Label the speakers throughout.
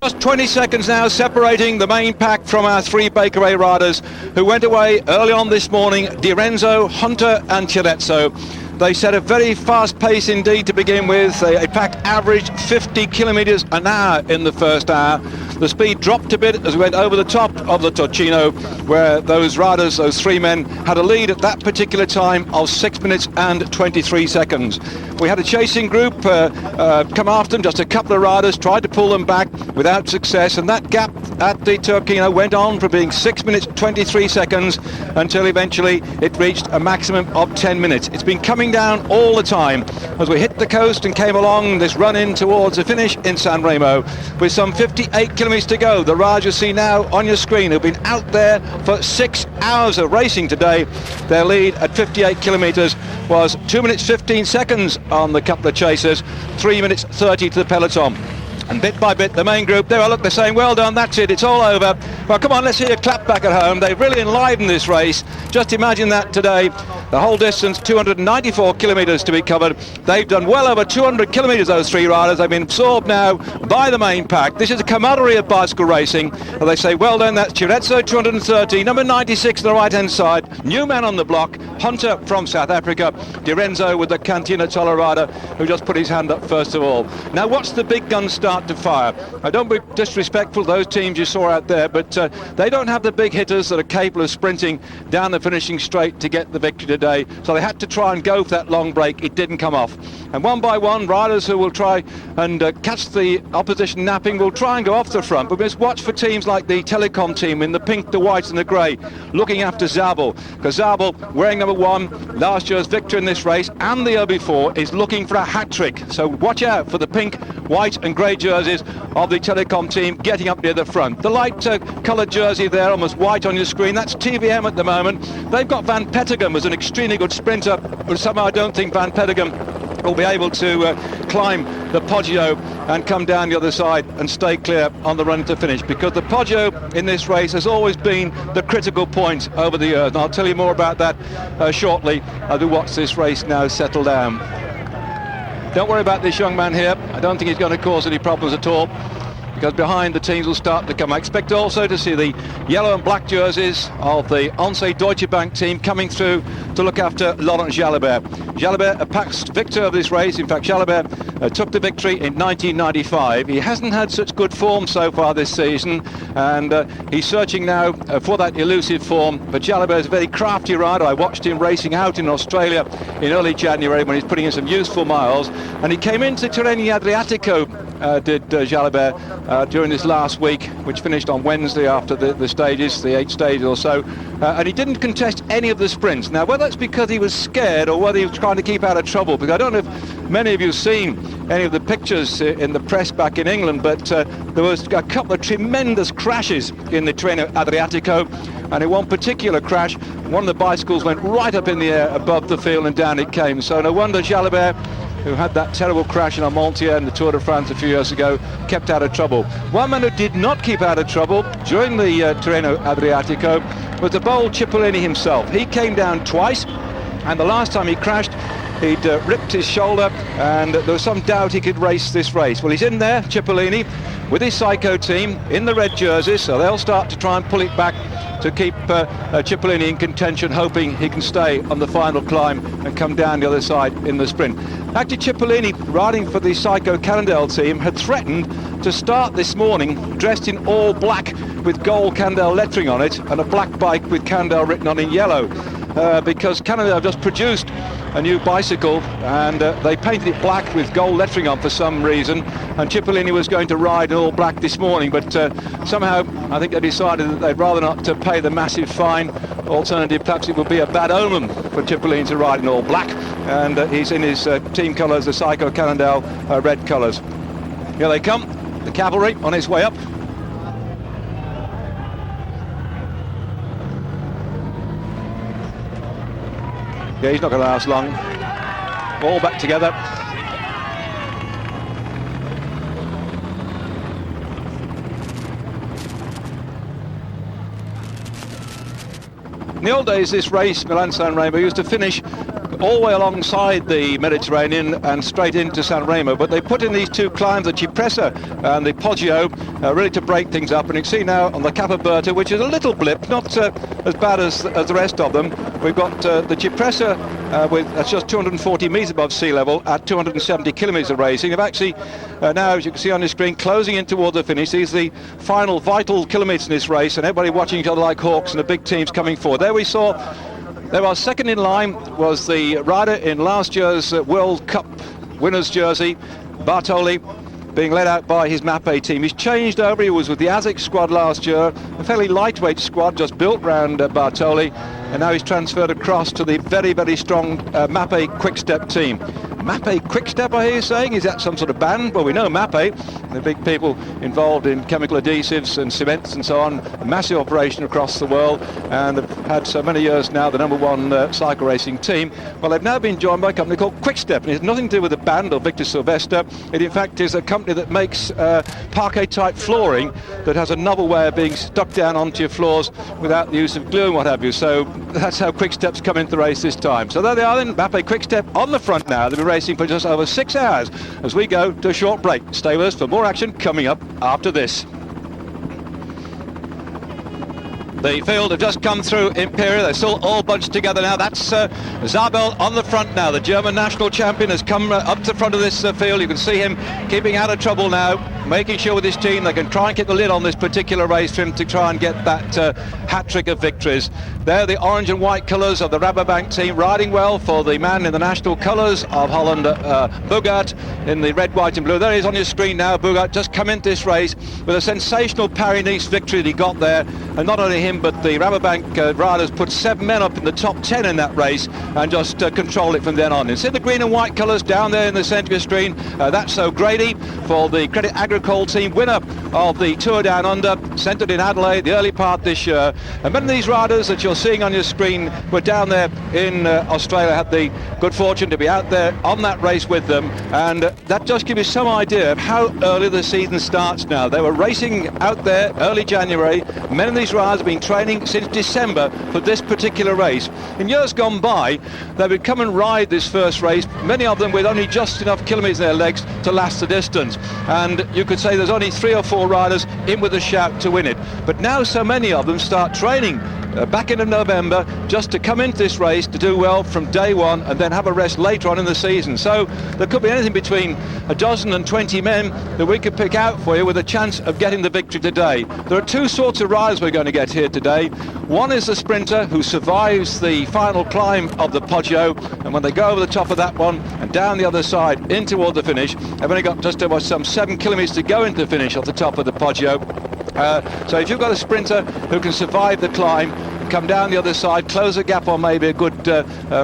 Speaker 1: Just 20 seconds now separating the main pack from our three Bakery riders who went away early on this morning, Di Renzo, Hunter and Cipressa. They set a very fast pace indeed to begin with. A pack averaged 50 kilometres an hour in the first hour. The speed dropped a bit as we went over the top of the Ticino, where those riders, those three men, had a lead at that particular time of 6 minutes and 23 seconds. We had a chasing group come after them, just a couple of riders, tried to pull them back without success, and that gap at the Ticino went on from being 6 minutes 23 seconds until eventually it reached a maximum of 10 minutes. It's been coming down all the time as we hit the coast and came along this run in towards the finish in San Remo with some 58 kilometres to go. The riders you see now on your screen have been out there for 6 hours of racing today. Their lead at 58 kilometres was 2 minutes 15 seconds on the couple of chasers, 3 minutes 30 to the peloton. And bit by bit, the main group, there, look, they're saying, well done, that's it, it's all over. Well, come on, let's hear a clap back at home. They've really enlivened this race. Just imagine that today. The whole distance, 294 kilometres to be covered. They've done well over 200 kilometres, those three riders. They've been absorbed now by the main pack. This is a camaraderie of bicycle racing. And they say, well done, that's Cipressa, 230, number 96 on the right-hand side. New man on the block, Hunter from South Africa. Di Renzo with the Cantina Tolla rider, who just put his hand up first of all. Now, what's the big gun start to fire? I don't be disrespectful to those teams you saw out there, but they don't have the big hitters that are capable of sprinting down the finishing straight to get the victory today, so they had to try and go for that long break. It didn't come off, and one by one, riders who will try and catch the opposition napping will try and go off the front. But we must watch for teams like the Telecom team in the pink, the white and the grey, looking after Zabel, because Zabel, wearing number 1, last year's victor in this race and the year before, is looking for a hat-trick. So watch out for the pink, white and grey jerseys of the Telecom team getting up near the front. The light coloured jersey there, almost white on your screen, that's TVM at the moment. They've got Van Petegem as an extremely good sprinter, but somehow I don't think Van Petegem will be able to climb the Poggio and come down the other side and stay clear on the run to finish, because the Poggio in this race has always been the critical point over the years, and I'll tell you more about that shortly as we watch this race now settle down. Don't worry about this young man here. I don't think he's going to cause any problems at all, because behind the teams will start to come. I expect also to see the yellow and black jerseys of the Once Deutsche Bank team coming through to look after Laurent Jalabert. Jalabert, a past victor of this race. In fact, Jalabert took the victory in 1995. He hasn't had such good form so far this season, and he's searching now for that elusive form. But Jalabert is a very crafty rider. I watched him racing out in Australia in early January when he's putting in some useful miles, and he came into Tirreno Adriatico, did Jalabert, during this last week, which finished on Wednesday after the stages, the 8 stages or so, and he didn't contest any of the sprints. Now, whether it's because he was scared or whether he was trying to keep out of trouble, because I don't know if many of you have seen any of the pictures in the press back in England, but there was a couple of tremendous crashes in the Tirreno Adriatico, and in one particular crash, one of the bicycles went right up in the air above the field and down it came. So no wonder Jalabert, who had that terrible crash in Armentières in the Tour de France a few years ago, kept out of trouble. One man who did not keep out of trouble during the Tirreno Adriatico was the bold Cipollini himself. He came down twice, and the last time he crashed, he'd ripped his shoulder, and there was some doubt he could race this race. Well, he's in there, Cipollini, with his Psycho team in the red jerseys, so they'll start to try and pull it back to keep Cipollini in contention, hoping he can stay on the final climb and come down the other side in the sprint. Actually, Cipollini, riding for the Psycho Cannondale team, had threatened to start this morning dressed in all black with gold Cannondale lettering on it and a black bike with Cannondale written on in yellow, because Cannondale just produced a new bicycle and they painted it black with gold lettering on for some reason, and Cipollini was going to ride in all black this morning, but somehow I think they decided that they'd rather not pay the massive fine. Alternative, perhaps it would be a bad omen for Cipollini to ride in all black, and he's in his team colours, the Psycho Cannondale red colours. Here they come, the cavalry on its way up. Yeah, he's not going to last long. All back together. In the old days, this race, Milan San Remo, used to finish all the way alongside the Mediterranean and straight into San Remo. But they put in these two climbs, the Cipressa and the Poggio, really to break things up. And you can see now on the Capoberta, which is a little blip, not as bad as the rest of them. We've got the Cipressa that's just 240 metres above sea level at 270 kilometres of racing. They've actually now, as you can see on the screen, closing in toward the finish. These are the final vital kilometres in this race, and everybody watching each other like hawks, and the big teams coming forward. There we saw, there was second in line was the rider in last year's World Cup winner's jersey, Bartoli, being led out by his Mapei team. He's changed over. He was with the ASIC squad last year, a fairly lightweight squad just built round Bartoli, and now he's transferred across to the very, very strong Mapei Quick-Step team. Mapei Quick-Step, I hear you saying? Is that some sort of band? Well, we know Mapei, the big people involved in chemical adhesives and cements and so on, a massive operation across the world, and they've had so many years now the number one cycle racing team. Well, they've now been joined by a company called Quick-Step, and it has nothing to do with the band or Victor Sylvester. It in fact is a company that makes parquet type flooring that has a novel way of being stuck down onto your floors without the use of glue and what have you. So that's how Quick-Step's come into the race this time. So there they are then, Mapei Quick-Step on the front now. They'll be racing for just over 6 hours as we go to a short break. Stay with us for more action coming up after this. The field have just come through Imperial. They're still all bunched together now. That's Zabel on the front now. The German national champion has come up to the front of this field. You can see him keeping out of trouble now, making sure with his team they can try and keep the lid on this particular race for him to try and get that hat-trick of victories. There, the orange and white colours of the Rabobank team, riding well for the man in the national colours of Holland, Bogaert, in the red, white and blue. There he is on your screen now. Bogaert just come into this race with a sensational Paris-Nice victory that he got there. And not only him, but the Rabobank riders put 7 men up in the top 10 in that race and just control it from then on. And see the green and white colours down there in the centre of your screen. That's O'Grady for the Credit Agricole team, winner of the Tour Down Under, centred in Adelaide the early part this year. And many of these riders that you're seeing on your screen were down there in Australia, had the good fortune to be out there on that race with them, and that just gives you some idea of how early the season starts now. They were racing out there early January. Many of these riders have been training since December for this particular race. In years gone by, they would come and ride this first race, many of them with only just enough kilometres in their legs to last the distance, and you could say there's only 3 or 4 riders in with a shout to win it. But now so many of them start training back into November just to come into this race to do well from day one and then have a rest later on in the season. So there could be anything between a dozen and 20 men that we could pick out for you with a chance of getting the victory today. There are 2 sorts of riders we're going to get here today. One is the sprinter who survives the final climb of the Poggio, and when they go over the top of that one and down the other side in toward the finish, they've only got just over some 7 kilometres to go into the finish off the top of the Poggio. So if you've got a sprinter who can survive the climb, come down the other side, close a gap on maybe a good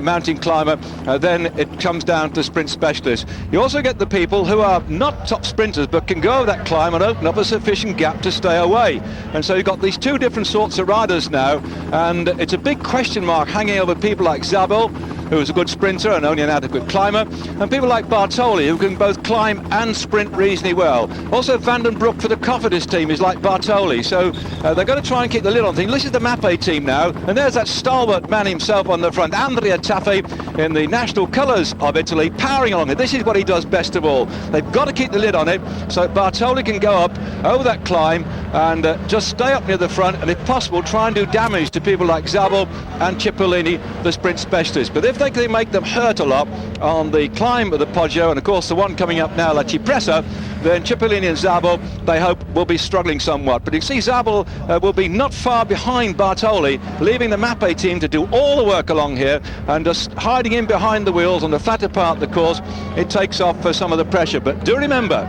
Speaker 1: mountain climber, then it comes down to sprint specialists. You also get the people who are not top sprinters but can go over that climb and open up a sufficient gap to stay away. And so you've got these 2 different sorts of riders now, and it's a big question mark hanging over people like Zabel, who's a good sprinter and only an adequate climber, and people like Bartoli, who can both climb and sprint reasonably well. Also Van den Broek for the Cofidis team is like Bartoli, so they're going to try and keep the lid on things. This is the Mapei team now, and there's that stalwart man himself on the front, Andrea Taffi, in the national colours of Italy, powering along it. This is what he does best of all. They've got to keep the lid on it so Bartoli can go up over that climb and just stay up near the front, and if possible try and do damage to people like Zabel and Cipollini, the sprint specialists. But if they can make them hurt a lot on the climb of the Poggio, and of course the one coming up now, La Cipressa, then Cipollini and Zabel, they hope, will be struggling somewhat. But you see Zabel will be not far behind Bartoli, leaving the Mapei team to do all the work along here, and just hiding in behind the wheels on the flatter part of the course, it takes off some of the pressure. But do remember,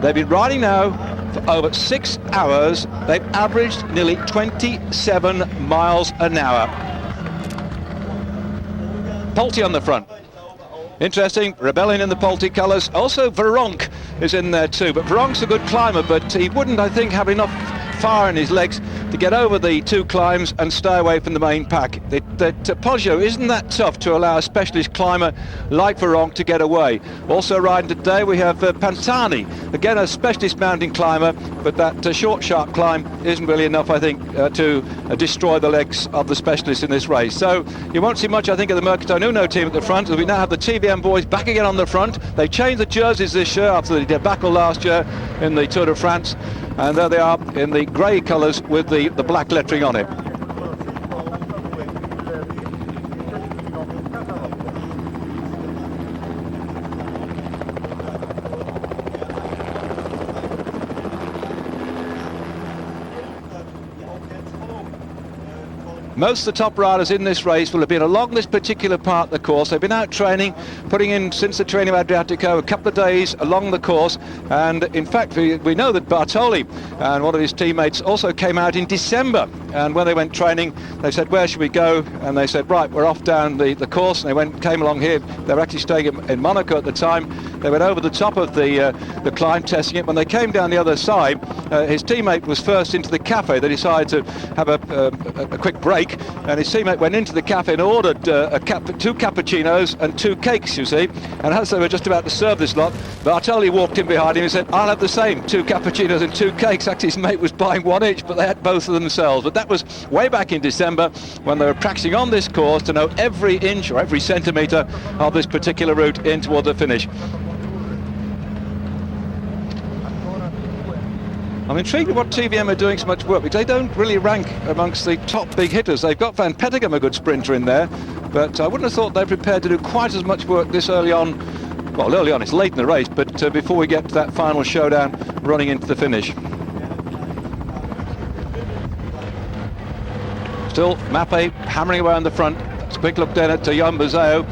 Speaker 1: they've been riding now for over 6 hours. They've averaged nearly 27 miles an hour. Polti on the front. Interesting, Rebellion in the Polti colours. Also Veronk is in there too, but Veronk's a good climber, but he wouldn't, I think, have enough fire in his legs to get over the 2 climbs and stay away from the main pack. Poggio isn't that tough to allow a specialist climber like Veronk to get away. Also riding today we have Pantani, again a specialist mountain climber, but that short sharp climb isn't really enough, I think, to destroy the legs of the specialists in this race. So you won't see much, I think, of the Mercato Nuno team at the front, as we now have the TVM boys back again on the front. They've changed the jerseys this year after the debacle last year in the Tour de France, and there they are in the grey colours with the black lettering on it. Most of the top riders in this race will have been along this particular part of the course. They've been out training, putting in, since the training of Adriatico, a couple of days along the course. And in fact, we know that Bartoli and one of his teammates also came out in December. And when they went training, they said, where should we go? And they said, right, we're off down the course. And they came along here. They were actually staying in Monaco at the time. They went over the top of the climb, testing it. When they came down the other side, his teammate was first into the cafe. They decided to have a quick break, and his teammate went into the cafe and ordered 2 cappuccinos and 2 cakes, you see. And as they were just about to serve this lot, Bartoli walked in behind him and said, I'll have the same, 2 cappuccinos and 2 cakes. Actually, his mate was buying 1 each, but they had both of themselves. But that was way back in December, when they were practicing on this course to know every inch or every centimetre of this particular route in towards the finish. I'm intrigued at what TVM are doing so much work, because they don't really rank amongst the top big hitters. They've got Van Petegem, a good sprinter, in there, but I wouldn't have thought they're prepared to do quite as much work this early on. Well, early on, it's late in the race, but before we get to that final showdown running into the finish. Still, Mappe hammering away on the front. Let's a quick look then at Jan Buzeo,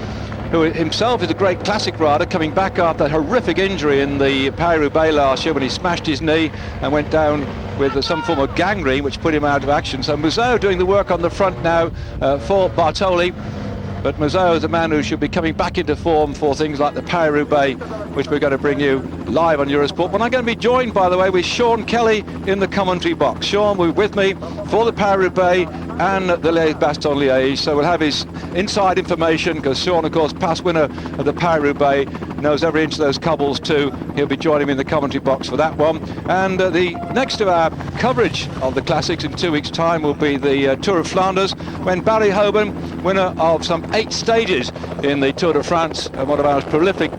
Speaker 1: who himself is a great classic rider, coming back after that horrific injury in the Paris-Roubaix last year when he smashed his knee and went down with some form of gangrene, which put him out of action. So Buzeo doing the work on the front now for Bartoli. But Buzeo is a man who should be coming back into form for things like the Paris-Roubaix, which we're going to bring you live on Eurosport. But I'm going to be joined, by the way, with Sean Kelly in the commentary box. Sean will be with me for the Paris-Roubaix and the Liège-Bastogne-Liège, so we'll have his inside information, because Sean, of course, past winner of the Paris-Roubaix, knows every inch of those cobbles too. He'll be joining me in the commentary box for that one. And the next to our coverage of the classics in 2 weeks' time will be the Tour of Flanders, when Barry Hoban, winner of some 8 stages in the Tour de France, and one of our most prolific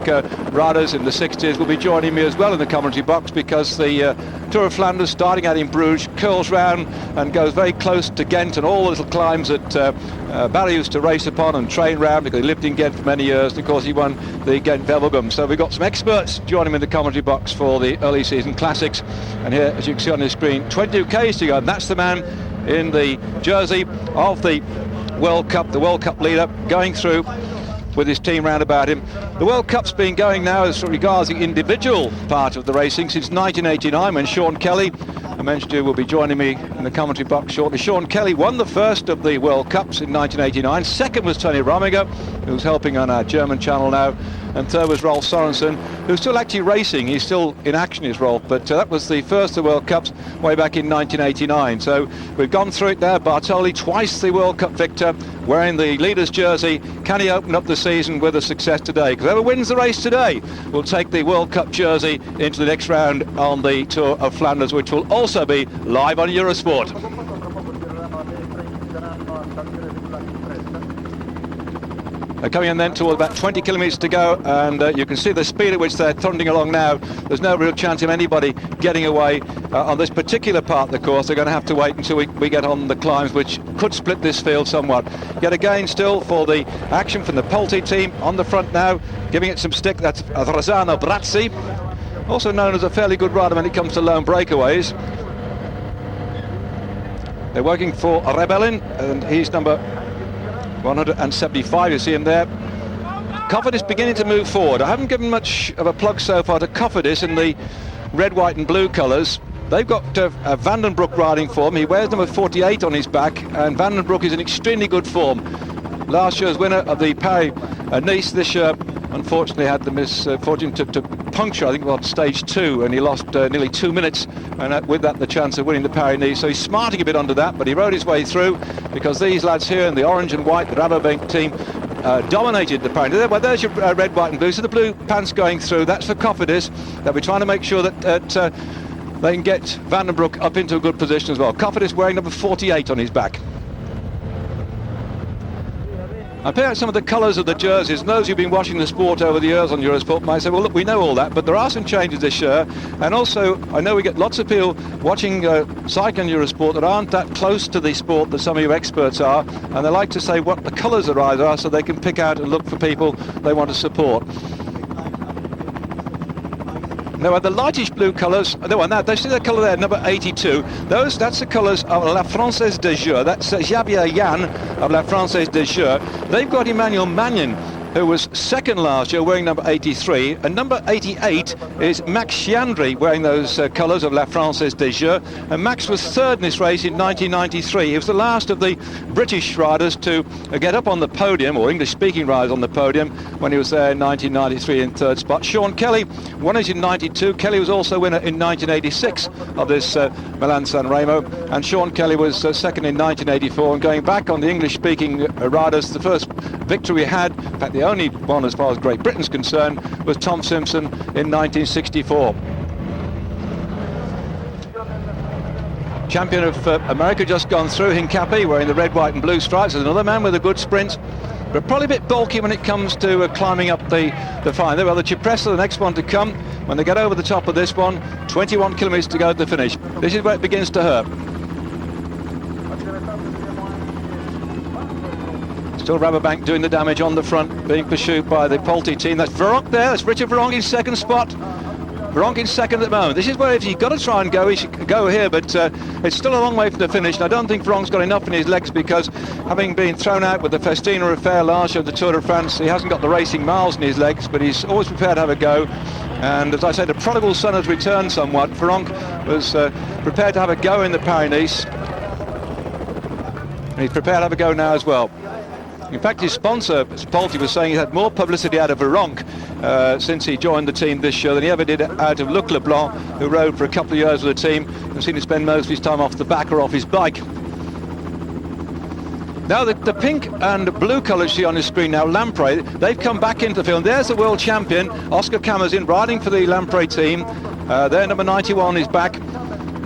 Speaker 1: riders in the 60s, will be joining me as well in the commentary box, because the Tour of Flanders, starting out in Bruges, curls round and goes very close to Ghent and all the little climbs that Barry used to race upon and train round, because he lived in Ghent for many years, and of course he won the Ghent Velodrome. So we've got some experts joining me in the commentary box for the early season classics. And here, as you can see on the screen, 22 Ks to go, and that's the man in the jersey of the World Cup, the World Cup leader, going through with his team round about him. The World Cup's been going now, as regards the individual part of the racing, since 1989, when Sean Kelly, I mentioned you, will be joining me in the commentary box shortly. Sean Kelly won the first of the World Cups in 1989. Second was Tony Rominger, who's helping on our German channel now. And third was Rolf Sorensen, who's still actually racing. He's still in action, is Rolf, but that was the first of the World Cups way back in 1989. So we've gone through it there. Bartoli, twice the World Cup victor, wearing the leader's jersey. Can he open up the season with a success today? Because whoever wins the race today will take the World Cup jersey into the next round on the Tour of Flanders, which will also be live on Eurosport. Coming in then toward about 20 kilometres to go, and you can see the speed at which they're thundering along now. There's no real chance of anybody getting away on this particular part of the course. They're going to have to wait until we get on the climbs, which could split this field somewhat. Yet again, still for the action from the Polti team on the front now, giving it some stick. That's Rossano Brazzi, also known as a fairly good rider when it comes to lone breakaways. They're working for Rebellin, and he's number 175, you see him there. Cofidis beginning to move forward. I haven't given much of a plug so far to Cofidis in the red, white and blue colours. They've got Vandenbroek riding for them. He wears number 48 on his back, and Vandenbroek is in extremely good form. Last year's winner of the Paris-Nice, this year unfortunately had the misfortune to puncture, I think, on stage 2, and he lost nearly 2 minutes, and with that the chance of winning the Paris-Nice. So he's smarting a bit under that, but he rode his way through, because these lads here in the orange and white, the Rabobank team, dominated the Paris-Nice. Well, there's your red, white and blue. So the blue pants going through, that's for Cofidis. They'll be trying to make sure that they can get Van den Broek up into a good position as well. Cofidis wearing number 48 on his back. I pick out some of the colours of the jerseys, and those who've been watching the sport over the years on Eurosport might say, well, look, we know all that, but there are some changes this year. And also, I know we get lots of people watching cycling Eurosport that aren't that close to the sport that some of you experts are, and they like to say what the colours of rides are so they can pick out and look for people they want to support. Now, the lightish blue colours, they see the colour there, number 82. That's the colours of La Française des Jeux. That's Javier Yan of La Française des Jeux. They've got Emmanuel Magnin, who was second last year, wearing number 83, and number 88 is Max Chiandri, wearing those colours of La Française des Jeux, and Max was third in this race in 1993. He was the last of the British riders to get up on the podium, or English-speaking riders on the podium, when he was there in 1993 in third spot. Sean Kelly won it in 92. Kelly was also winner in 1986 of this Milan San Remo, and Sean Kelly was second in 1984, and going back on the English-speaking riders, the first victory we had, in fact the only one as far as Great Britain's concerned, was Tom Simpson in 1964. Champion of America just gone through, Hincapie, wearing the red, white and blue stripes. There's another man with a good sprint, but probably a bit bulky when it comes to climbing up the fine. Well, the Cipressa, the next one to come. When they get over the top of this one, 21 kilometres to go to the finish. This is where it begins to hurt. Still Rabobank doing the damage on the front, being pursued by the Polti team. That's Veronk there, that's Richard Veronk in second spot. Veronk in second at the moment. This is where if you've got to try and go, he should go here, but it's still a long way from the finish. And I don't think Veronk's got enough in his legs, because having been thrown out with the Festina affair last year of the Tour de France, he hasn't got the racing miles in his legs, but he's always prepared to have a go. And as I said, the prodigal son has returned somewhat. Veronk was prepared to have a go in the Paris-Nice, and he's prepared to have a go now as well. In fact, his sponsor, Polti, was saying he had more publicity out of Veronk since he joined the team this year than he ever did out of Luc Leblanc, who rode for a couple of years with the team and seemed to spend most of his time off the back or off his bike. Now the pink and blue colours you see on the screen now, Lamprey, they've come back into the field. There's the world champion, Oscar Camazin, riding for the Lamprey team. Their number 91 is back.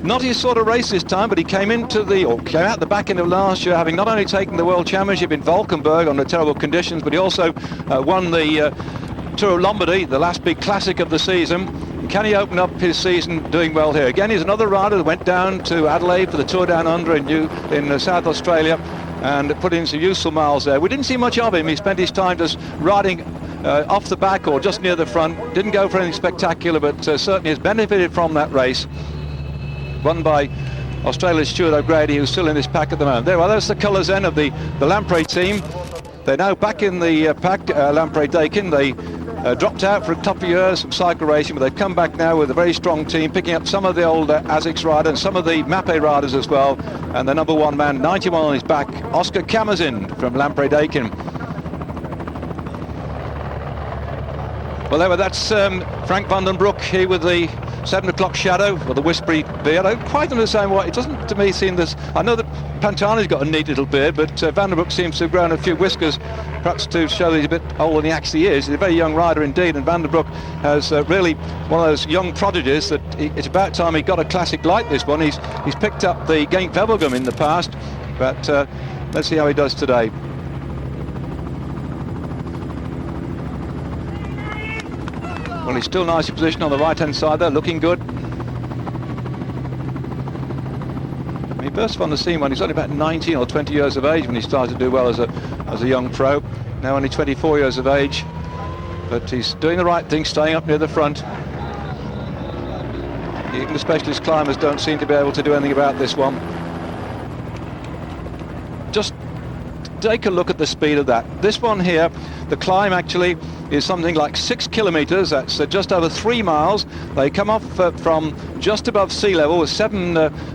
Speaker 1: Not his sort of race this time, but he came out the back end of last year, having not only taken the World Championship in Valkenburg under terrible conditions, but he also won the Tour of Lombardy, the last big classic of the season. And can he open up his season doing well here? Again, he's another rider that went down to Adelaide for the Tour Down Under in South Australia and put in some useful miles there. We didn't see much of him. He spent his time just riding off the back or just near the front. Didn't go for anything spectacular, but certainly has benefited from that race. Won by Australia's Stuart O'Grady, who's still in this pack at the moment. There's the colours then of the Lamprey team. They're now back in the pack, Lamprey Dakin. They dropped out for a couple of years from cycle racing, but they've come back now with a very strong team, picking up some of the old ASICS riders and some of the Mapei riders as well. And the number one man, 91 on his back, Oscar Camazin from Lamprey Dakin. Well, that's Frank Van den Broek, he with the 7 o'clock shadow, or the whispery beard. I don't quite understand why. It doesn't, to me, seem this. I know that Pantani's got a neat little beard, but Van den Broek seems to have grown a few whiskers, perhaps to show that he's a bit older than he actually is. He's a very young rider indeed, and Van den Broek has really one of those young prodigies that it's about time he got a classic like this one. He's picked up the Genk Wevelgem in the past, but let's see how he does today. Well, he's still nicely positioned on the right-hand side there, looking good. He burst on the scene when he's only about 19 or 20 years of age when he started to do well as a young pro. Now only 24 years of age, but he's doing the right thing, staying up near the front. Even the specialist climbers don't seem to be able to do anything about this one. Just take a look at the speed of that. This one here, the climb actually is something like 6 kilometres. That's just over 3 miles. They come off from just above sea level, with 7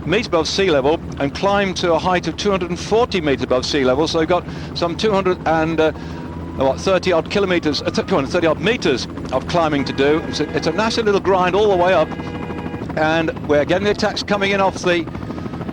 Speaker 1: metres above sea level, and climb to a height of 240 metres above sea level. So they've got some 200 and 30 odd kilometres, 30 odd metres of climbing to do. It's a nasty little grind all the way up, and we're getting the attacks coming in off the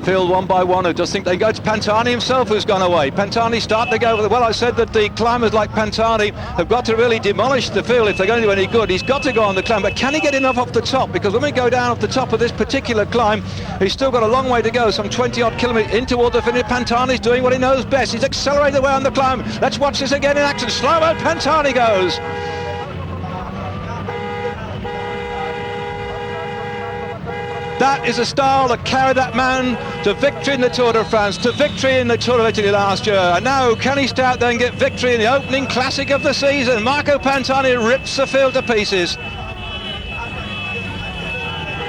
Speaker 1: field one by one, who just think they go to Pantani himself, who's gone away. Pantani starting to go. Well, I said that the climbers like Pantani have got to really demolish the field if they're going to do any good. He's got to go on the climb, but can he get enough off the top? Because when we go down off the top of this particular climb, he's still got a long way to go, some 20 odd kilometres in toward the finish. Pantani's doing what he knows best. He's accelerating away on the climb. Let's watch this again in action. Slow-mo, Pantani goes. That is a style that carried that man to victory in the Tour de France, to victory in the Tour of Italy last year. And now, can he stay out there and get victory in the opening classic of the season? Marco Pantani rips the field to pieces.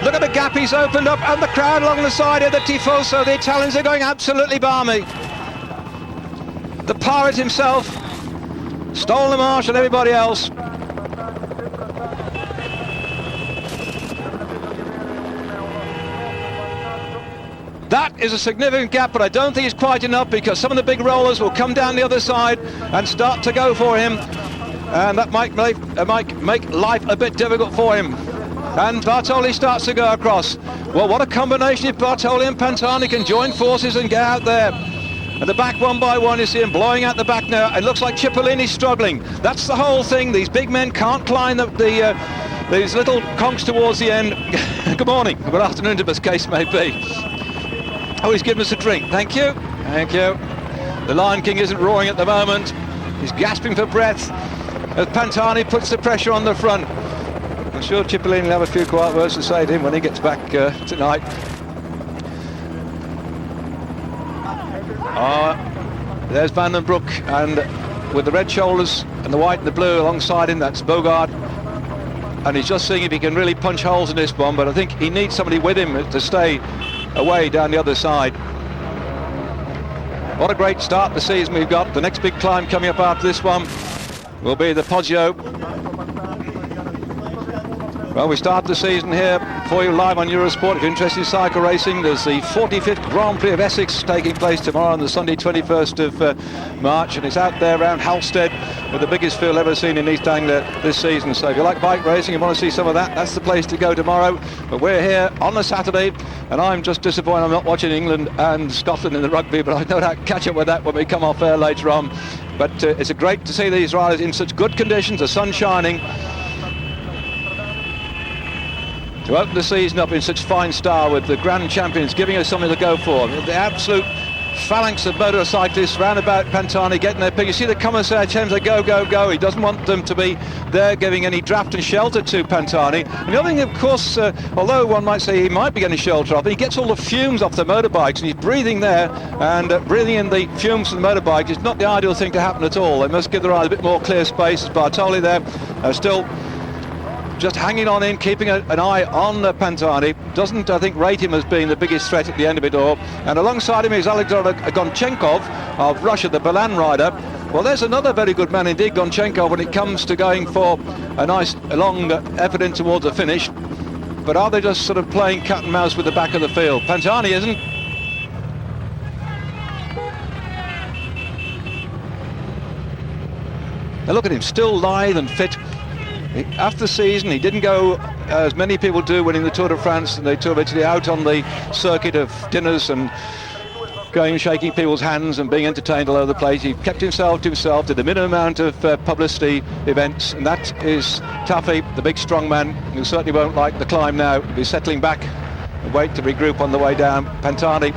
Speaker 1: Look at the gap he's opened up, and the crowd along the side of the Tifoso. The Italians are going absolutely balmy. The pirate himself stole the marsh and everybody else. That is a significant gap, but I don't think it's quite enough, because some of the big rollers will come down the other side and start to go for him, and that might make life a bit difficult for him. And Bartoli starts to go across. Well, what a combination if Bartoli and Pantani can join forces and get out there. At the back, one by one, you see him blowing out the back now. It looks like Cipollini's struggling. That's the whole thing. These big men can't climb these little conks towards the end. Good morning, good afternoon, to this case may be. Oh, he's given us a drink. Thank you. Thank you. The Lion King isn't roaring at the moment. He's gasping for breath as Pantani puts the pressure on the front. I'm sure Cipollini will have a few quiet words to say to him when he gets back tonight. There's Van den Broek, and with the red shoulders and the white and the blue alongside him, that's Bogard. And he's just seeing if he can really punch holes in this one, but I think he needs somebody with him to stay away down the other side. What a great start the season we've got. The next big climb coming up after this one will be the Poggio. Well, we start the season here for you live on Eurosport. If you're interested in cycle racing, there's the 45th Grand Prix of Essex taking place tomorrow on the Sunday 21st of March, and it's out there around Halstead with the biggest field ever seen in East Anglia this season. So if you like bike racing and want to see some of that, that's the place to go tomorrow. But we're here on a Saturday, and I'm just disappointed I'm not watching England and Scotland in the rugby, but I know that catch up with that when we come off air later on. But it's great to see these riders in such good conditions, the sun shining, to open the season up in such fine style, with the Grand Champions giving us something to go for. The absolute phalanx of motorcyclists round about Pantani getting their pick. You see the commissaire tells them go, go, go. He doesn't want them to be there giving any draft and shelter to Pantani. And the other thing, of course, although one might say he might be getting shelter off, he gets all the fumes off the motorbikes, and he's breathing there, and breathing in the fumes from the motorbike is not the ideal thing to happen at all. They must give the ride a bit more clear space. As Bartoli there still just hanging on in, keeping an eye on Pantani. Doesn't, I think, rate him as being the biggest threat at the end of it all. And alongside him is Alexander Gonchenkov of Russia, the Milan rider. Well, there's another very good man indeed, Gonchenkov, when it comes to going for a nice long effort in towards the finish. But are they just sort of playing cat and mouse with the back of the field? Pantani isn't. Now look at him, still lithe and fit. After the season, he didn't go, as many people do winning the Tour de France and the Tour of Italy, out on the circuit of dinners and going and shaking people's hands and being entertained all over the place. He kept himself to himself, did the minimum amount of publicity events, and that is Taffy, the big strong man, who certainly won't like the climb now. He'll be settling back and wait to regroup on the way down. Pantani,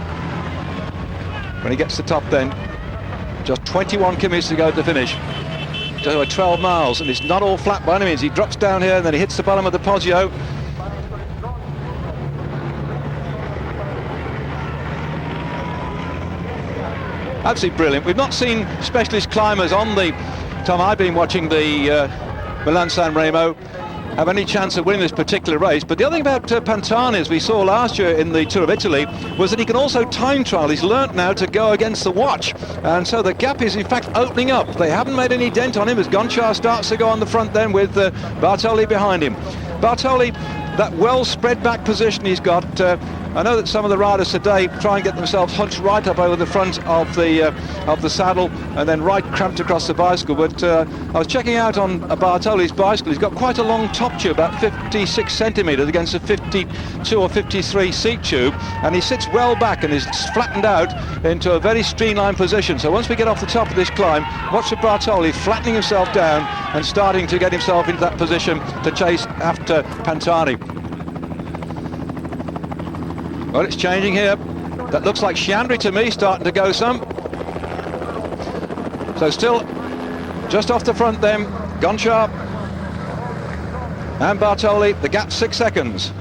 Speaker 1: when he gets to the top then, just 21 kilometres to go to the finish. Just over 12 miles, and it's not all flat by any means. He drops down here and then he hits the bottom of the Poggio. Absolutely brilliant. We've not seen specialist climbers on the time I've been watching the Milan San Remo have any chance of winning this particular race. But the other thing about Pantani, as we saw last year in the Tour of Italy, was that he can also time trial. He's learnt now to go against the watch, and so the gap is in fact opening up. They haven't made any dent on him as Gonchar starts to go on the front then with Bartoli behind him. Bartoli, that well spread back position he's got, I know that some of the riders today try and get themselves hunched right up over the front of the saddle and then right cramped across the bicycle, but I was checking out on Bartoli's bicycle. He's got quite a long top tube, about 56 centimetres against a 52 or 53 seat tube, and he sits well back and is flattened out into a very streamlined position. So once we get off the top of this climb, watch for Bartoli flattening himself down and starting to get himself into that position to chase after Pantani. Well, it's changing here. That looks like Shandri to me, starting to go some. So still just off the front then, Gonchar and Bartoli, the gap 6 seconds.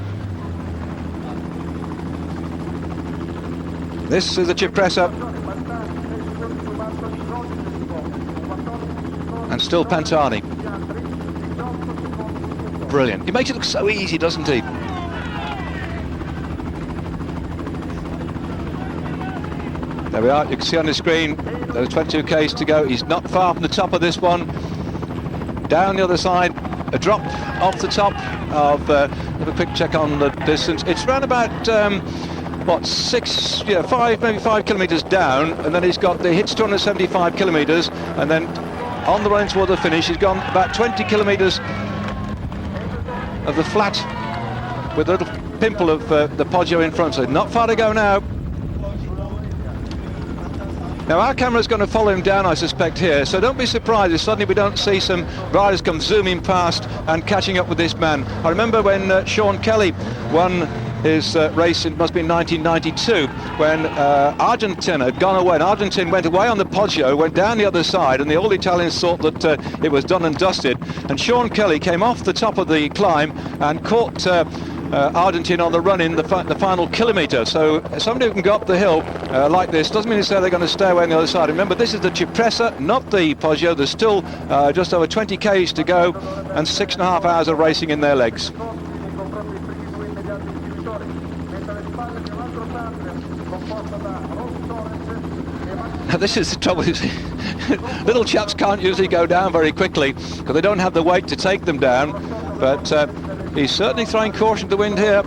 Speaker 1: This is the Cipressa. And still Pantani. Brilliant. He makes it look so easy, doesn't he? There we are, you can see on the screen, there's 22 k's to go. He's not far from the top of this one. Down the other side, a drop off the top of, have a quick check on the distance. It's around about, what, 5 kilometres down, and then he's got the hits 275 kilometres, and then on the run toward the finish, he's gone about 20 kilometres of the flat with a little pimple of the Poggio in front, so not far to go now. Now our camera's going to follow him down, I suspect, here, so don't be surprised if suddenly we don't see some riders come zooming past and catching up with this man. I remember when Sean Kelly won his race, it must be 1992, when Argentina had gone away, and Argentina went away on the Poggio, went down the other side, and the old Italians thought that it was done and dusted, and Sean Kelly came off the top of the climb and caught Argentina on the run in the final kilometre. So somebody who can go up the hill like this doesn't mean to say they're going to stay away on the other side. Remember, this is the Cipressa, not the Poggio. There's still just over 20 k's to go and 6.5 hours of racing in their legs. Now, this is the trouble. Little chaps can't usually go down very quickly because they don't have the weight to take them down, but he's certainly throwing caution to the wind here.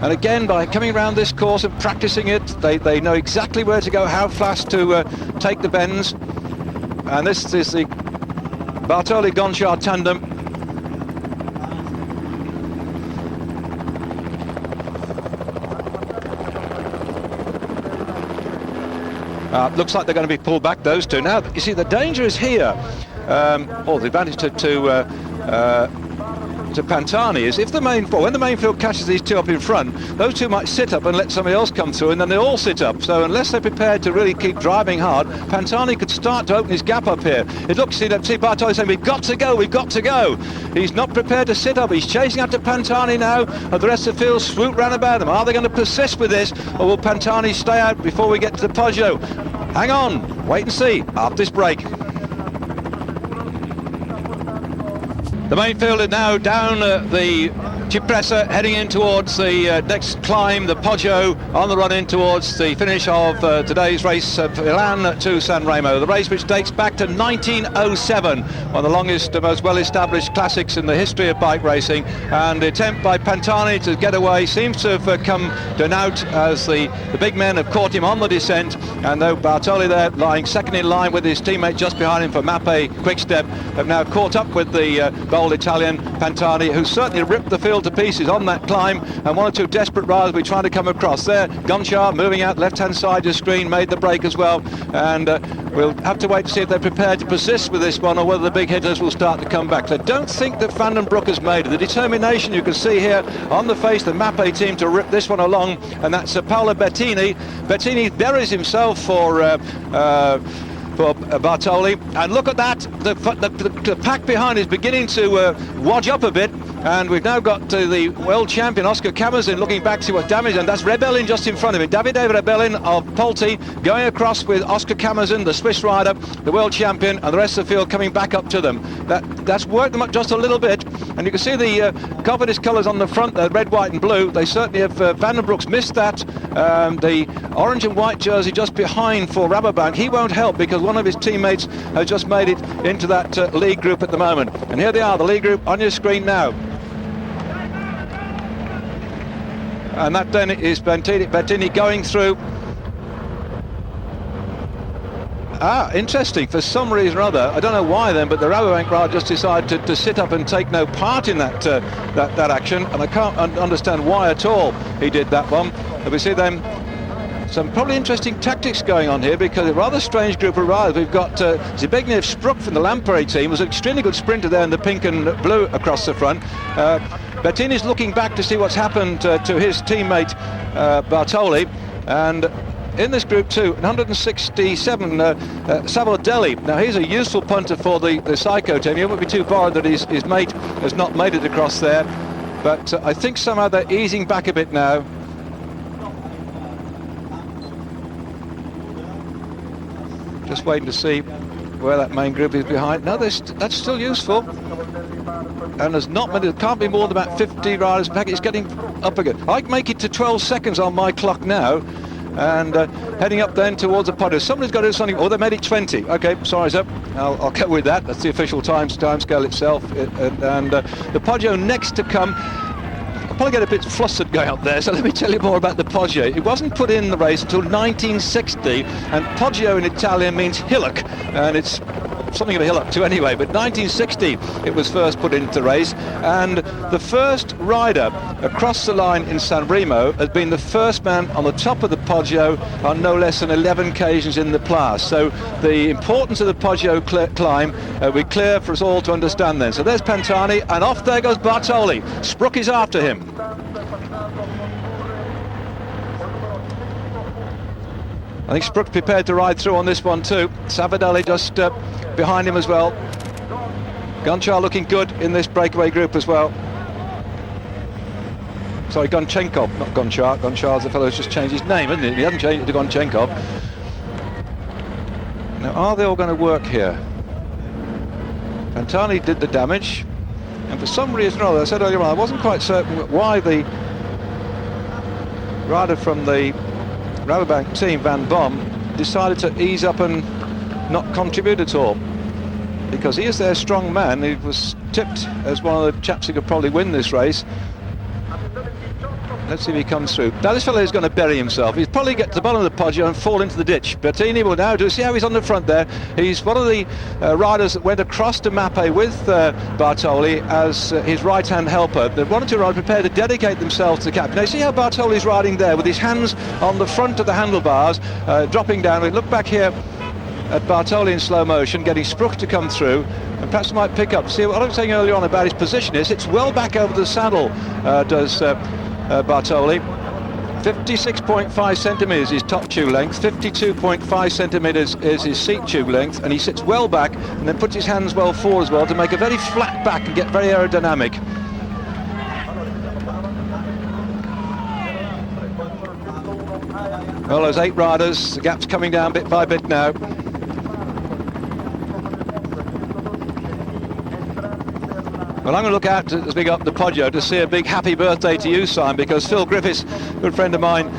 Speaker 1: And again, by coming around this course and practicing it, they know exactly where to go, how fast to take the bends. And this is the Bartoli-Gonchar tandem. Looks like they're going to be pulled back, those two. Now, you see, the danger is here, or the advantage to Pantani is if when the main field catches these two up in front, those two might sit up and let somebody else come through, and then they all sit up. So unless they're prepared to really keep driving hard, Pantani could start to open his gap up here. It looks, see Bartoli saying, we've got to go. He's not prepared to sit up. He's chasing after Pantani now, and the rest of the field swoop round about them. Are they going to persist with this, or will Pantani stay out before we get to the Poggio? Hang on, wait and see after this break. The main field is now down the Cipressa, heading in towards the next climb, the Poggio, on the run in towards the finish of today's race, Milan to San Remo. The race which dates back to 1907, one of the longest, most well-established classics in the history of bike racing. And the attempt by Pantani to get away seems to have come to an out as the big men have caught him on the descent. And though Bartoli there, lying second in line with his teammate just behind him for Mappe Quickstep, have now caught up with the bold Italian Pantani, who certainly ripped the field to pieces on that climb, and one or two desperate riders we're trying to come across there. Gonchar moving out left-hand side of the screen, made the break as well, and we'll have to wait to see if they're prepared to persist with this one or whether the big hitters will start to come back. I don't think that Van den Broek has made it. The determination you can see here on the face of the Mappe team to rip this one along, and that's Paolo Bettini. Bettini buries himself for Bartoli, and look at that, the pack behind is beginning to wodge up a bit, and we've now got the world champion Oscar Camazin looking back to see what's damaged, and that's Rebellin just in front of him. Davide Rebellin of Polti going across with Oscar Camazin, the Swiss rider, the world champion, and the rest of the field coming back up to them. That's worked them up just a little bit, and you can see the Coventry's colours on the front there, red, white and blue. They certainly have, Van den Broek's missed that. The orange and white jersey just behind for Rabobank, he won't help because one of his teammates has just made it into that lead group at the moment. And here they are, the lead group on your screen now. And that then is Bettini going through. Interesting. For some reason or other, I don't know why then, but the Rabobank rider just decided to sit up and take no part in that action, and I can't understand why at all he did that one. And we see then some probably interesting tactics going on here, because a rather strange group of riders. We've got Zbigniew Spruk from the Lampre team, was an extremely good sprinter there in the pink and blue across the front. Bettini's looking back to see what's happened to his teammate Bartoli, and in this group too, 167, Savoldelli. Now he's a useful punter for the Psycho team. You won't be too bothered that his mate has not made it across there, but I think somehow they're easing back a bit now. Just waiting to see where that main group is behind. No, that's still useful. And there's not many, there can't be more than about 50 riders. In fact, it's getting up again. I can make it to 12 seconds on my clock now. And heading up then towards the Poggio. Somebody's got to do something. Oh, they made it 20. Okay, sorry, sir. I'll go with that. That's the official time scale itself. And the Poggio next to come. I'll probably get a bit flustered going up there, so let me tell you more about the Poggio. It wasn't put in the race until 1960, and Poggio in Italian means hillock, and it's something of a hillock too anyway, but 1960 it was first put into the race, and the first rider across the line in San Remo has been the first man on the top of the Poggio on no less than 11 occasions in the Place. So the importance of the Poggio climb will be clear for us all to understand then. So there's Pantani, and off there goes Bartoli. Spruk is after him. I think Spruk's prepared to ride through on this one too. Savoldelli just behind him as well. Gonchar looking good in this breakaway group as well. Sorry, Gonchenkov, not Gonchar. Gonchar's the fellow who's just changed his name, isn't it? He hasn't changed it to Gonchenkov. Now, are they all going to work here? Pantani did the damage, and for some reason or other, I said earlier on, I wasn't quite certain why the rider from the Rabobank team, Van Boom, decided to ease up and not contribute at all, because he is their strong man. He was tipped as one of the chaps who could probably win this race. Let's see if he comes through. Now this fellow is going to bury himself. He's probably get to the bottom of the Poggio and fall into the ditch. Bettini will now see how he's on the front there. He's one of the riders that went across to Mappe with Bartoli as his right-hand helper. The one or two riders prepared to dedicate themselves to the captain. Now see how Bartoli's riding there with his hands on the front of the handlebars, dropping down. We look back here at Bartoli in slow motion, getting Spruk to come through, and perhaps might pick up. See what I was saying earlier on about his position is it's well back over the saddle, does Bartoli. 56.5 centimetres is top tube length, 52.5 centimetres is his seat tube length, and he sits well back and then puts his hands well forward as well to make a very flat back and get very aerodynamic. Well, there's 8 riders, the gap's coming down bit by bit now. Well, I'm going to look out as we go up the Poggio to see a big happy birthday to you sign, because Phil Griffiths, a good friend of mine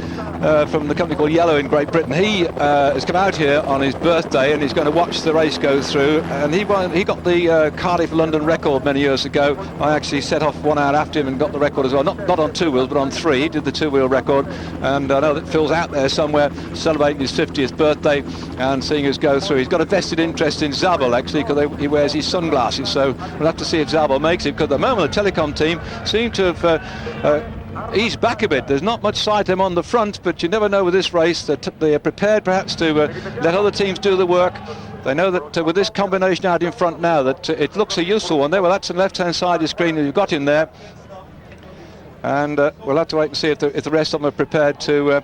Speaker 1: from the company called Yellow in Great Britain, he has come out here on his birthday and he's going to watch the race go through, and he got the Cardiff London record many years ago. I actually set off 1 hour after him and got the record as well, not on 2 wheels but on 3. He did the 2-wheel record, and I know that Phil's out there somewhere celebrating his 50th birthday and seeing us go through. He's got a vested interest in Zabel actually, because he wears his sunglasses, so we'll have to see if Zabel makes it, because at the moment the Telecom team seem to have eased back a bit. There's not much sight of him on the front, but you never know with this race that they are prepared perhaps to let other teams do the work. They know that with this combination out in front now that it looks a useful one there. Well, that's the left-hand side of the screen that you've got in there, and we'll have to wait and see if the rest of them are prepared to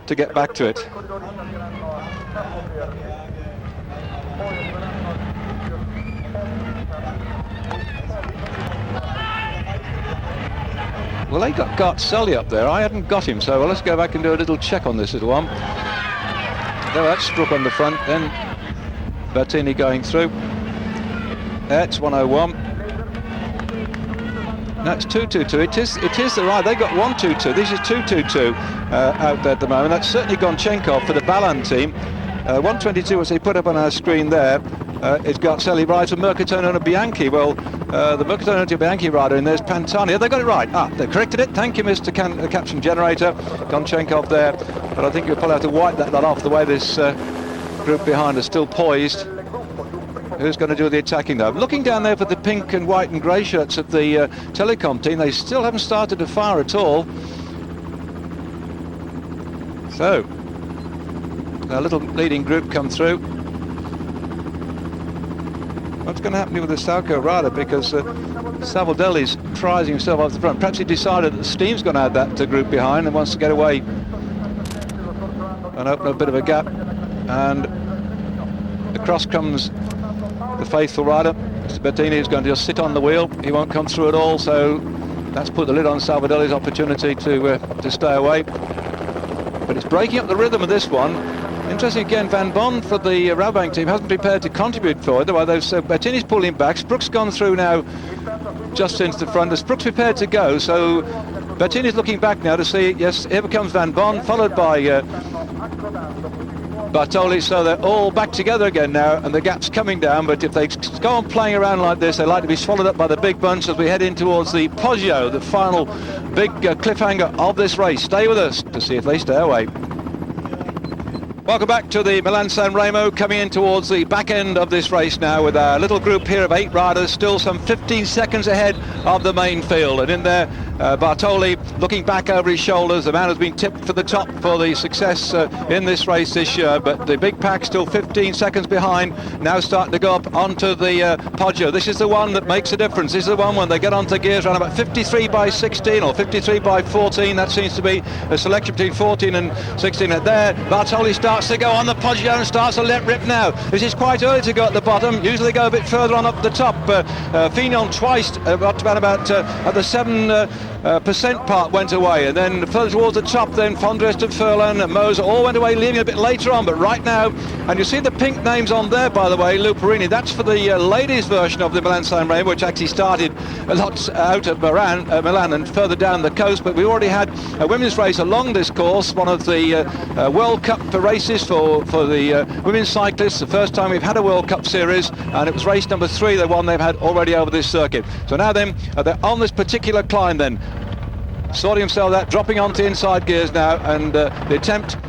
Speaker 1: get back to it. Well, they got Garzelli up there. I hadn't got him, so let's go back and do a little check on this little one. There, that's Spruk on the front, then Bettini going through. That's 101. That's 222. It is the ride. They got 122. This is 222 out there at the moment. That's certainly Gonchenkov for the Balan team. 122, as they put up on our screen there, is Garzelli rides for Mercatone and Bianchi. Well, the Mucatone Bianchi rider, and there's Pantani. They got it right. They corrected it. Thank you, Mr. Caption Generator. Gonchenkov there. But I think you'll probably have to wipe that lot off the way this group behind is still poised. Who's going to do the attacking though? Looking down there for the pink and white and grey shirts of the Telecom team, they still haven't started to fire at all. So, a little leading group come through. What's going to happen with the Salco rider? Because Savoldelli's prizing himself off the front. Perhaps he decided that Steam's going to add that group behind and wants to get away and open a bit of a gap. And across comes the faithful rider, Mr. Bettini, is going to just sit on the wheel. He won't come through at all, so that's put the lid on Salvadelli's opportunity to stay away. But it's breaking up the rhythm of this one. Interesting again, Van Bond for the Rabobank team hasn't prepared to contribute for it. Otherwise, Bettini's pulling back. Sprook's gone through now just into the front. Sprook's prepared to go, so Bettini's looking back now to see, yes, here comes Van Bond, followed by Bartoli, so they're all back together again now, and the gap's coming down. But if they go on playing around like this, they like to be swallowed up by the big bunch as we head in towards the Poggio, the final big cliffhanger of this race. Stay with us to see if they stay away. Welcome back to the Milan San Remo, coming in towards the back end of this race now with our little group here of 8 riders, still some 15 seconds ahead of the main field. And in there, Bartoli looking back over his shoulders. The man has been tipped for the top for the success in this race this year, but the big pack still 15 seconds behind, now starting to go up onto the Poggio. This is the one that makes a difference. This is the one when they get onto gears around about 53 by 16 or 53 by 14. That seems to be a selection between 14 and 16. And there, Bartoli starts to go on the Poggio and starts to let rip now. This is quite early to go at the bottom. Usually go a bit further on up the top. Fignon twice, about at the 7% part went away, and then further towards the top, then Fondrest and Furlan and Moser all went away, leaving a bit later on. But right now, and you see the pink names on there, by the way, Luperini, that's for the ladies version of the Milan San Remo, which actually started a lot out of Milan and further down the coast. But we already had a women's race along this course, one of the World Cup races for the women's cyclists. The first time we've had a World Cup series, and it was race number 3, the one they've had already over this circuit. So now then, they're on this particular climb then, sorting himself out, dropping onto inside gears now, and the attempt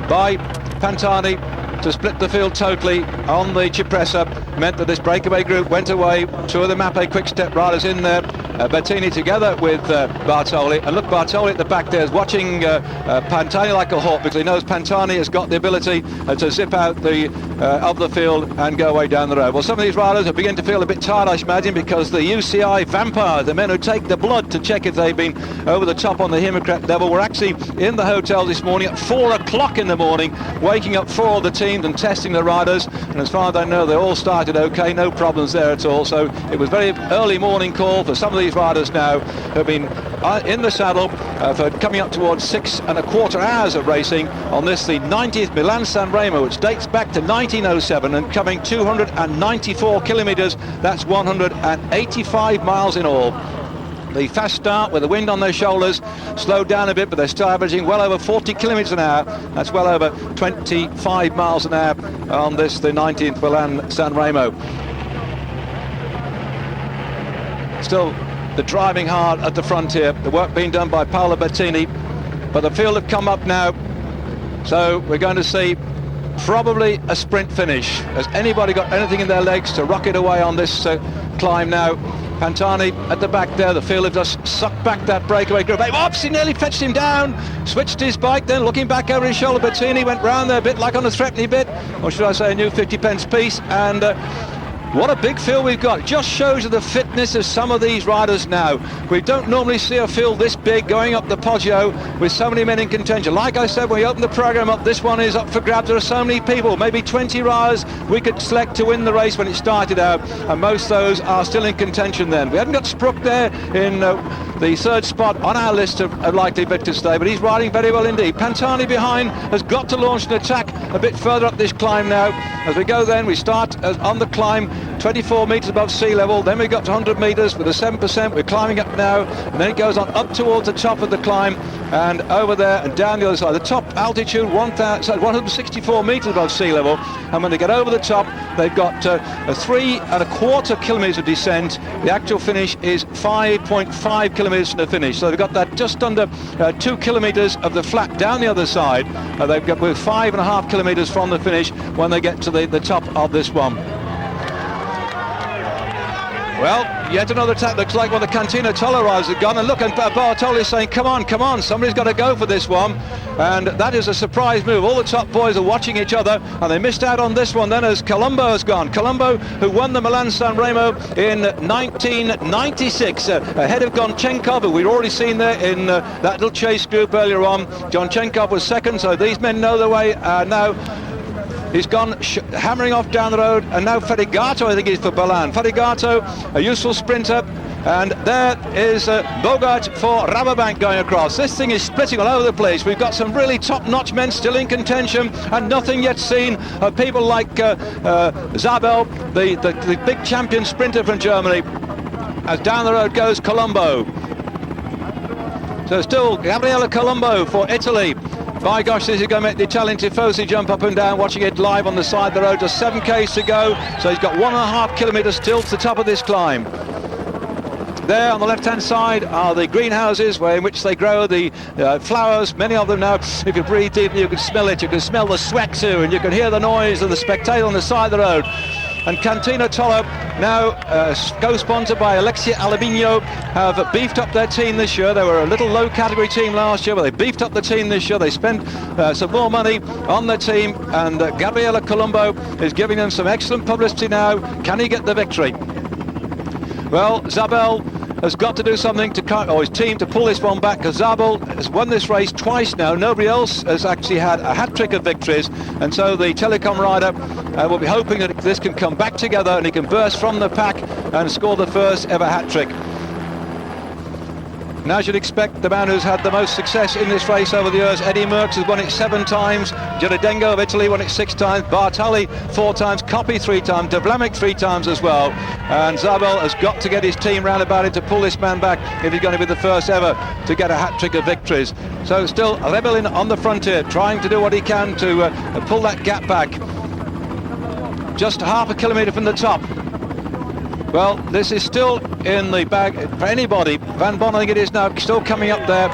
Speaker 1: by Pantani to split the field totally on the Cipressa meant that this breakaway group went away. 2 of the Mappe quick-step riders in there, Bettini together with Bartoli, and look, Bartoli at the back there is watching Pantani like a hawk, because he knows Pantani has got the ability to zip out of the field and go away down the road. Well, some of these riders are beginning to feel a bit tired, I imagine, because the UCI vampires, the men who take the blood to check if they've been over the top on the hematocrit level, were actually in the hotel this morning at 4 o'clock in the morning, waking up 4 of the teams and testing the riders, and as far as I know, they all started okay, no problems there at all. So it was very early morning call for some of these riders now who have been in the saddle for coming up towards 6.25 hours of racing on this, the 90th Milan San Remo, which dates back to 1907 and coming 294 kilometres. That's 185 miles in all. The fast start with the wind on their shoulders slowed down a bit, but they're still averaging well over 40 kilometres an hour. That's well over 25 miles an hour on this, the 19th Milan San Remo. Still, the driving hard at the front here, the work being done by Paolo Bettini, but the field have come up now, so we're going to see probably a sprint finish. Has anybody got anything in their legs to rocket away on this climb now? Pantani at the back there, the field have just sucked back that breakaway group. Oops, he nearly fetched him down, switched his bike, then looking back over his shoulder. Bettini went round there a bit like on a threepenny bit, or should I say a new 50p piece, and what a big field we've got. It just shows you the fitness of some of these riders now. We don't normally see a field this big going up the Poggio with so many men in contention. Like I said, when we opened the programme up, this one is up for grabs. There are so many people, maybe 20 riders we could select to win the race when it started out, and most of those are still in contention then. We haven't got Sprook there in the 3rd spot on our list of likely victors today, but he's riding very well indeed. Pantani behind has got to launch an attack a bit further up this climb now. As we go then, we start on the climb 24 metres above sea level. Then we got to 100 metres with a 7%. We're climbing up now, and then it goes on up towards the top of the climb, and over there and down the other side. The top altitude 164 metres above sea level, and when they get over the top, they've got a 3.25 kilometres of descent. The actual finish is 5.5 kilometres from the finish. So they've got that just under 2 kilometres of the flat down the other side. They've got with 5.5 kilometres from the finish when they get to the top of this one. Well, yet another attack. Looks like one of the Cantina Toller riders have gone, and look, and Bartoli's saying, come on, somebody's got to go for this one. And that is a surprise move. All the top boys are watching each other, and they missed out on this one then as Colombo has gone. Colombo, who won the Milan San Remo in 1996, ahead of Gonchenkov, who we'd already seen there in that little chase group earlier on. Gonchenkov was second, so these men know their way now. He's gone hammering off down the road, and now Fedigato, I think, is for Milan. Fedigato, a useful sprinter, and there is Bogart for Rabobank going across. This thing is splitting all over the place. We've got some really top-notch men still in contention, and nothing yet seen of people like Zabel, the big champion sprinter from Germany, as down the road goes Colombo. So still Gabriele Colombo for Italy. By gosh, this is going to make the Italian Tifosi jump up and down, watching it live on the side of the road. Just 7 k's to go, so he's got 1.5 kilometres still to the top of this climb. There on the left-hand side are the greenhouses in which they grow the flowers, many of them now. You can breathe deep, you can smell it, you can smell the sweat too, and you can hear the noise of the spectator on the side of the road. And Cantina Toller, now co-sponsored by Alexia Alabino, have beefed up their team this year. They were a little low-category team last year, but they beefed up the team this year. They spent some more money on their team, and Gabriele Colombo is giving them some excellent publicity now. Can he get the victory? Well, Zabel has got to do something or his team to pull this one back, because Zabel has won this race twice now. Nobody else has actually had a hat-trick of victories, and so the Telecom rider will be hoping that this can come back together and he can burst from the pack and score the first ever hat-trick. And as you'd expect, the man who's had the most success in this race over the years, Eddie Merckx, has won it 7 times, Girodengo of Italy won it 6 times, Bartali 4 times, Coppi 3 times, De Vlaeminck 3 times as well. And Zabel has got to get his team round about it to pull this man back if he's going to be the first ever to get a hat-trick of victories. So still Rebellin on the frontier, trying to do what he can to pull that gap back. Just 0.5 kilometre from the top. Well, this is still in the bag for anybody. Van Bon, I think it is now, still coming up there.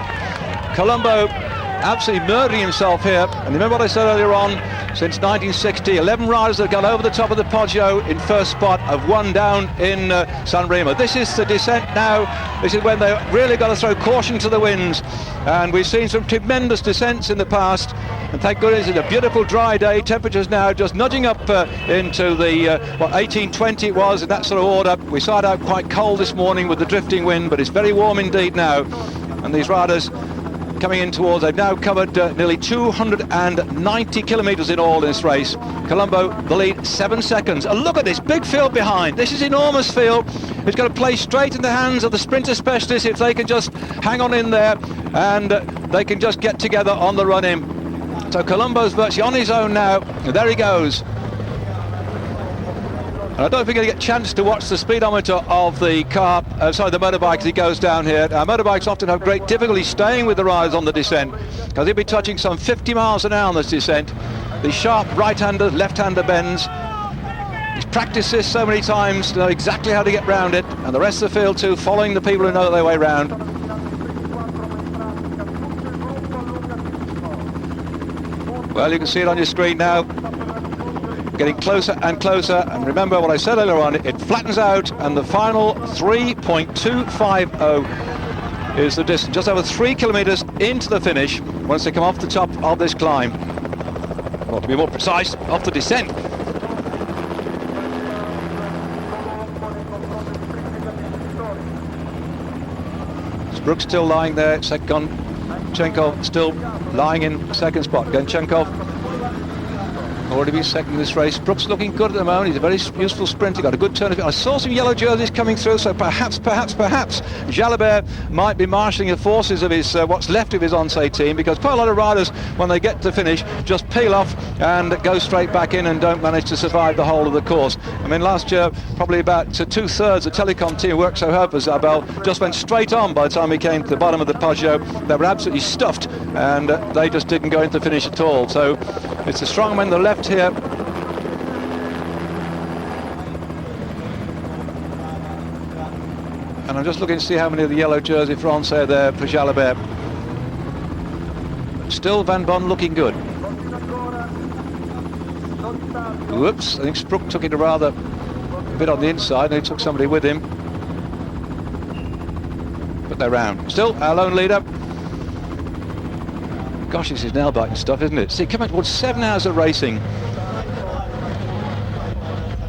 Speaker 1: Colombo absolutely murdering himself here. And remember what I said earlier on, since 1960, 11 riders that have gone over the top of the Poggio in first spot have won down in San Remo. This is the descent now. This is when they really got to throw caution to the winds. And we've seen some tremendous descents in the past. And thank goodness it's a beautiful dry day. Temperatures now just nudging up into the 18, 20 it was in that sort of order. We started out quite cold this morning with the drifting wind, but it's very warm indeed now. And these riders coming in towards, they've now covered nearly 290 kilometres in all in this race. Colombo the lead, 7 seconds. And look at this big field behind. This is enormous field. It's going to play straight in the hands of the sprinter specialists if they can just hang on in there, and they can just get together on the run in. So Colombo's virtually on his own now. And there he goes. And I don't know if we're going to get a chance to watch the speedometer of the the motorbike as he goes down here. Motorbikes often have great difficulty staying with the riders on the descent, because he'll be touching some 50 miles an hour on this descent. The sharp right-hander, left-hander bends. He's practiced this so many times to know exactly how to get round it, and the rest of the field too, following the people who know their way round. Well, you can see it on your screen now. Getting closer and closer, and remember what I said earlier on, it flattens out, and the final 3.250 is the distance, just over 3 kilometres into the finish once they come off the top of this climb, or to be more precise, off the descent. Brooks still lying there, Gonchenkov still lying in second spot. Gonchenkov already been second in this race. Brooks looking good at the moment. He's a very useful sprinter. Got a good turn of it. I saw some yellow jerseys coming through, so perhaps Jalabert might be marshalling the forces of his what's left of his Once team, because quite a lot of riders, when they get to finish, just peel off and go straight back in and don't manage to survive the whole of the course. I mean, last year, probably about 2/3 the Telecom team worked so hard for Zabel, just went straight on by the time he came to the bottom of the Peugeot. They were absolutely stuffed, and they just didn't go into the finish at all. So it's the strong man on the left here. And I'm just looking to see how many of the yellow jersey France are there for Jalabert. Still Van Bon looking good. Whoops, I think Sprook took it a bit on the inside, and he took somebody with him. But they're round. Still our lone leader. Gosh, this is nail-biting stuff, isn't it? See, coming towards 7 hours of racing.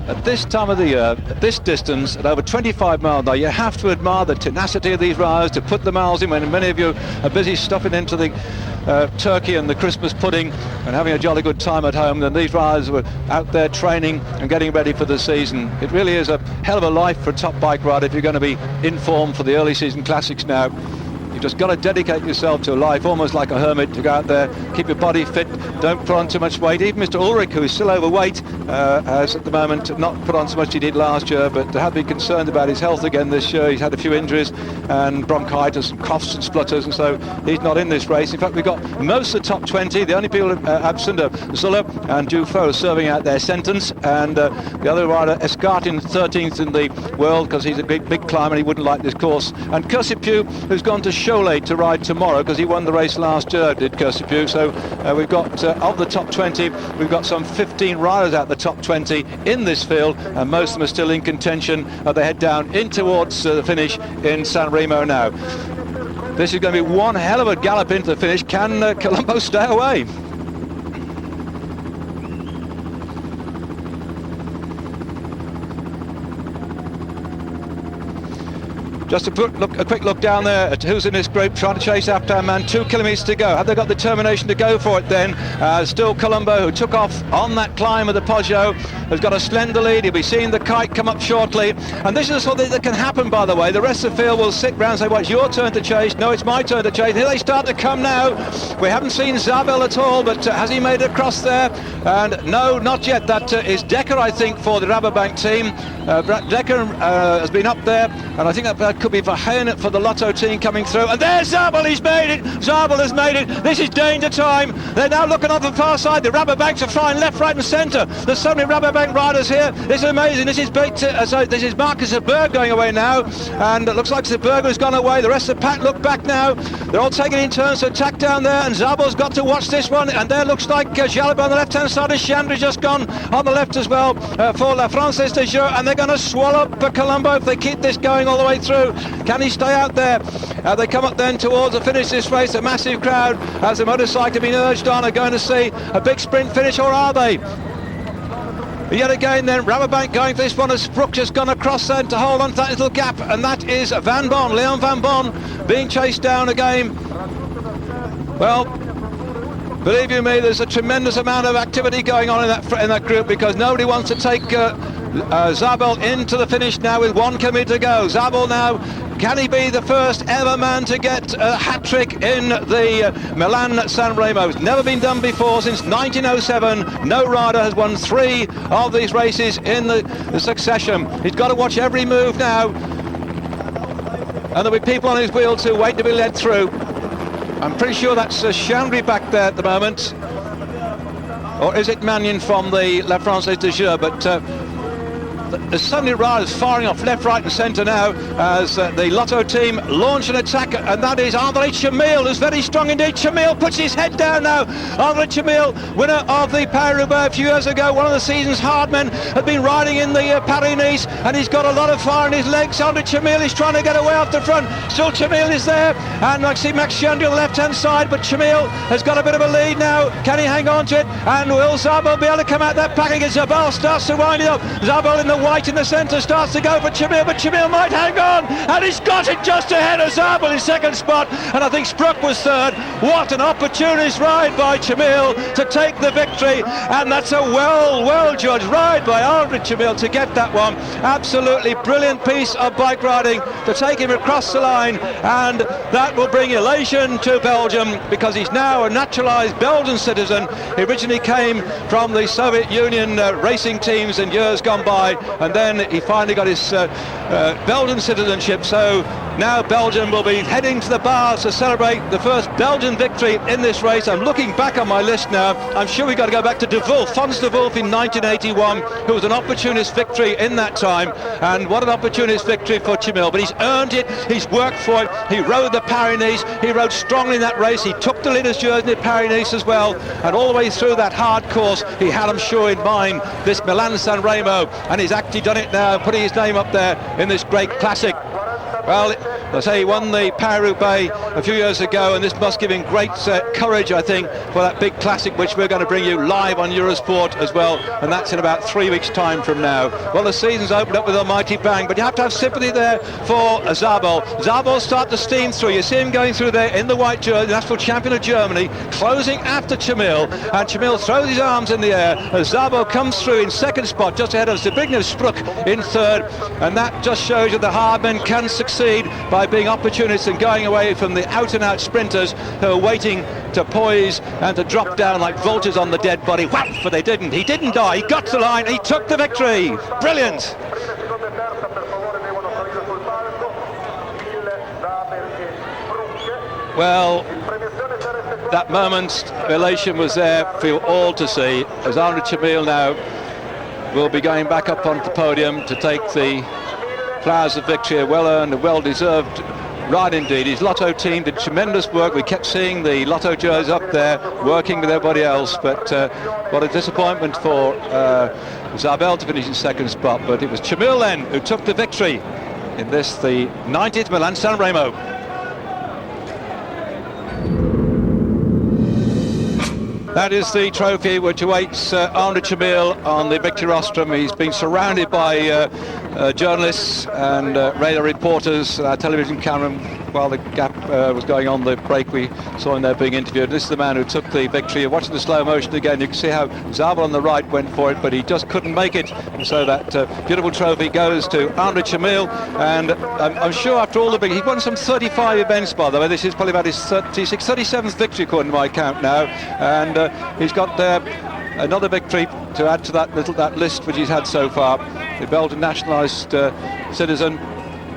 Speaker 1: At this time of the year, at this distance, at over 25 miles now, you have to admire the tenacity of these riders to put the miles in when many of you are busy stuffing into the turkey and the Christmas pudding and having a jolly good time at home. Then these riders were out there training and getting ready for the season. It really is a hell of a life for a top bike rider if you're going to be in form for the early season classics now. You've just got to dedicate yourself to a life almost like a hermit, to go out there, keep your body fit, don't put on too much weight. Even Mr. Ulrich, who is still overweight, has at the moment not put on so much as he did last year, but have been concerned about his health again this year. He's had a few injuries and bronchitis and coughs and splutters, and so he's not in this race. In fact, we've got most of the top 20. The only people absent are Zuller and Duffield serving out their sentence, and the other rider, Escartin, 13th in the world because he's a big climber and he wouldn't like this course. And Cursipieu, who's gone to Cholet to ride tomorrow because he won the race last year, did Cursipieu. So we've got of the top 20, we've got some 15 riders out the top 20 in this field, and most of them are still in contention. They head down in towards the finish in San Remo now. This is going to be one hell of a gallop into the finish. Can Colombo stay away? Just a quick look down there at who's in this group trying to chase after our man. 2 kilometres to go. Have they got the determination to go for it then? Still Colombo, who took off on that climb of the Peugeot, has got a slender lead. He'll be seeing the kite come up shortly. And this is something that can happen, by the way. The rest of the field will sit round and say, well, it's your turn to chase. No, it's my turn to chase. Here they start to come now. We haven't seen Zabel at all, but has he made it across there? And no, not yet. That is Decker, I think, for the Rabobank team. Decker has been up there, and I think that could be Verheyen for the Lotto team coming through. And there's Zabel, he's made it! Zabel has made it! This is danger time! They're now looking on the far side. The Rabobanks are flying left, right and centre. There's so many Rabobank riders here. This is amazing. This is Marcus Zerberg going away now, and it looks like Zerberg has gone away. The rest of the pack look back now. They're all taking in turns to attack down there, and Zabel's got to watch this one. And there looks like Jalabert on the left-hand side, and Chandra just gone on the left as well for La Française des Jeux, and they're going to swallow up Colombo if they keep this going all the way through. Can he stay out there? They come up then towards the finish this race. A massive crowd as the motorcycle being urged on are going to see a big sprint finish, or are they? Yet again then, Rabobank going for this one as Brook just gone across then to hold on to that little gap, and that is Van Bon, Leon Van Bon, being chased down again. Well, believe you me, there's a tremendous amount of activity going on in that group, because nobody wants to take Zabel into the finish now with 1 kilometre to go. Zabel now, can he be the first ever man to get a hat-trick in the Milan San Remo? It's never been done before since 1907. No rider has won 3 of these races in the succession. He's got to watch every move now, and there'll be people on his wheels who wait to be led through. I'm pretty sure that's Chandry back there at the moment, or is it Magnin from the La Française des Jeux? But there's so many riders firing off left, right and centre now as the Lotto team launch an attack, and that is André Chamil, who's very strong indeed. Chamil puts his head down now. André Chamil, winner of the Paris-Roubaix a few years ago, one of the season's hard men, has been riding in the Paris-Nice, and he's got a lot of fire in his legs. André Chamil is trying to get away off the front. Still Chamil is there, and I see Max Chandler on the left-hand side, but Chamil has got a bit of a lead now. Can he hang on to it? And will Zabel be able to come out that pack against Zabel? Starts to wind it up. Zabel in the White in the centre starts to go for Chamil, but Chamil might hang on, and he's got it just ahead of Zabel in second spot, and I think Spruck was third. What an opportunist ride by Chamil to take the victory, and that's a well judged ride by Andre Chamil to get that one. Absolutely brilliant piece of bike riding to take him across the line, and that will bring elation to Belgium, because he's now a naturalised Belgian citizen. He originally came from the Soviet Union racing teams in years gone by, and then he finally got his Belgian citizenship. So now Belgium will be heading to the bars to celebrate the first Belgian victory in this race. I'm looking back on my list now. I'm sure we've got to go back to De Wolf, Fons De Wolf in 1981, who was an opportunist victory in that time, and what an opportunist victory for Chamil. But he's earned it, he's worked for it, he rode the Paris-Nice, he rode strongly in that race, he took the leader's jersey at Paris-Nice as well, and all the way through that hard course he had, I'm sure, in mind this Milan San Remo, and he's actually done it now, putting his name up there in this great classic. Well, I say he won the Paris-Roubaix a few years ago, and this must give him great courage, I think, for that big classic, which we're going to bring you live on Eurosport as well, and that's in about 3 weeks' time from now. Well, the season's opened up with a mighty bang, but you have to have sympathy there for Zabel. Zabel start to steam through. You see him going through there in the white jersey, national champion of Germany, closing after Chamil, and Chamil throws his arms in the air as Zabel comes through in second spot, just ahead of Zbigniew Spruck in third, and that just shows you the hard men can succeed by being opportunists and going away from the out-and-out sprinters who are waiting to poise and to drop down like vultures on the dead body. Whap! But they didn't. He didn't die. He got to the line. He took the victory. Brilliant. Well, that moment's elation was there for you all to see, as Andre Chamil now will be going back up onto the podium to take the flowers of victory. A well-earned and well-deserved ride indeed. His Lotto team did tremendous work. We kept seeing the Lotto jerseys up there working with everybody else, but what a disappointment for Zabel to finish in second spot. But it was Chamil then who took the victory in this, the 90th Milan San Remo. That is the trophy which awaits Andre Chamil on the victory rostrum. He's been surrounded by journalists and radar reporters, television cameramen. While the gap was going on, the break, we saw him there being interviewed. This is the man who took the victory. You're watching the slow motion again. You can see how Zabel on the right went for it, but he just couldn't make it. And so that beautiful trophy goes to Andre Chamil. And I'm sure after all the big, he won some 35 events, by the way. This is probably about his 37th victory, according to my count now. And he's got another victory to add to that list which he's had so far. The Belgian nationalised citizen,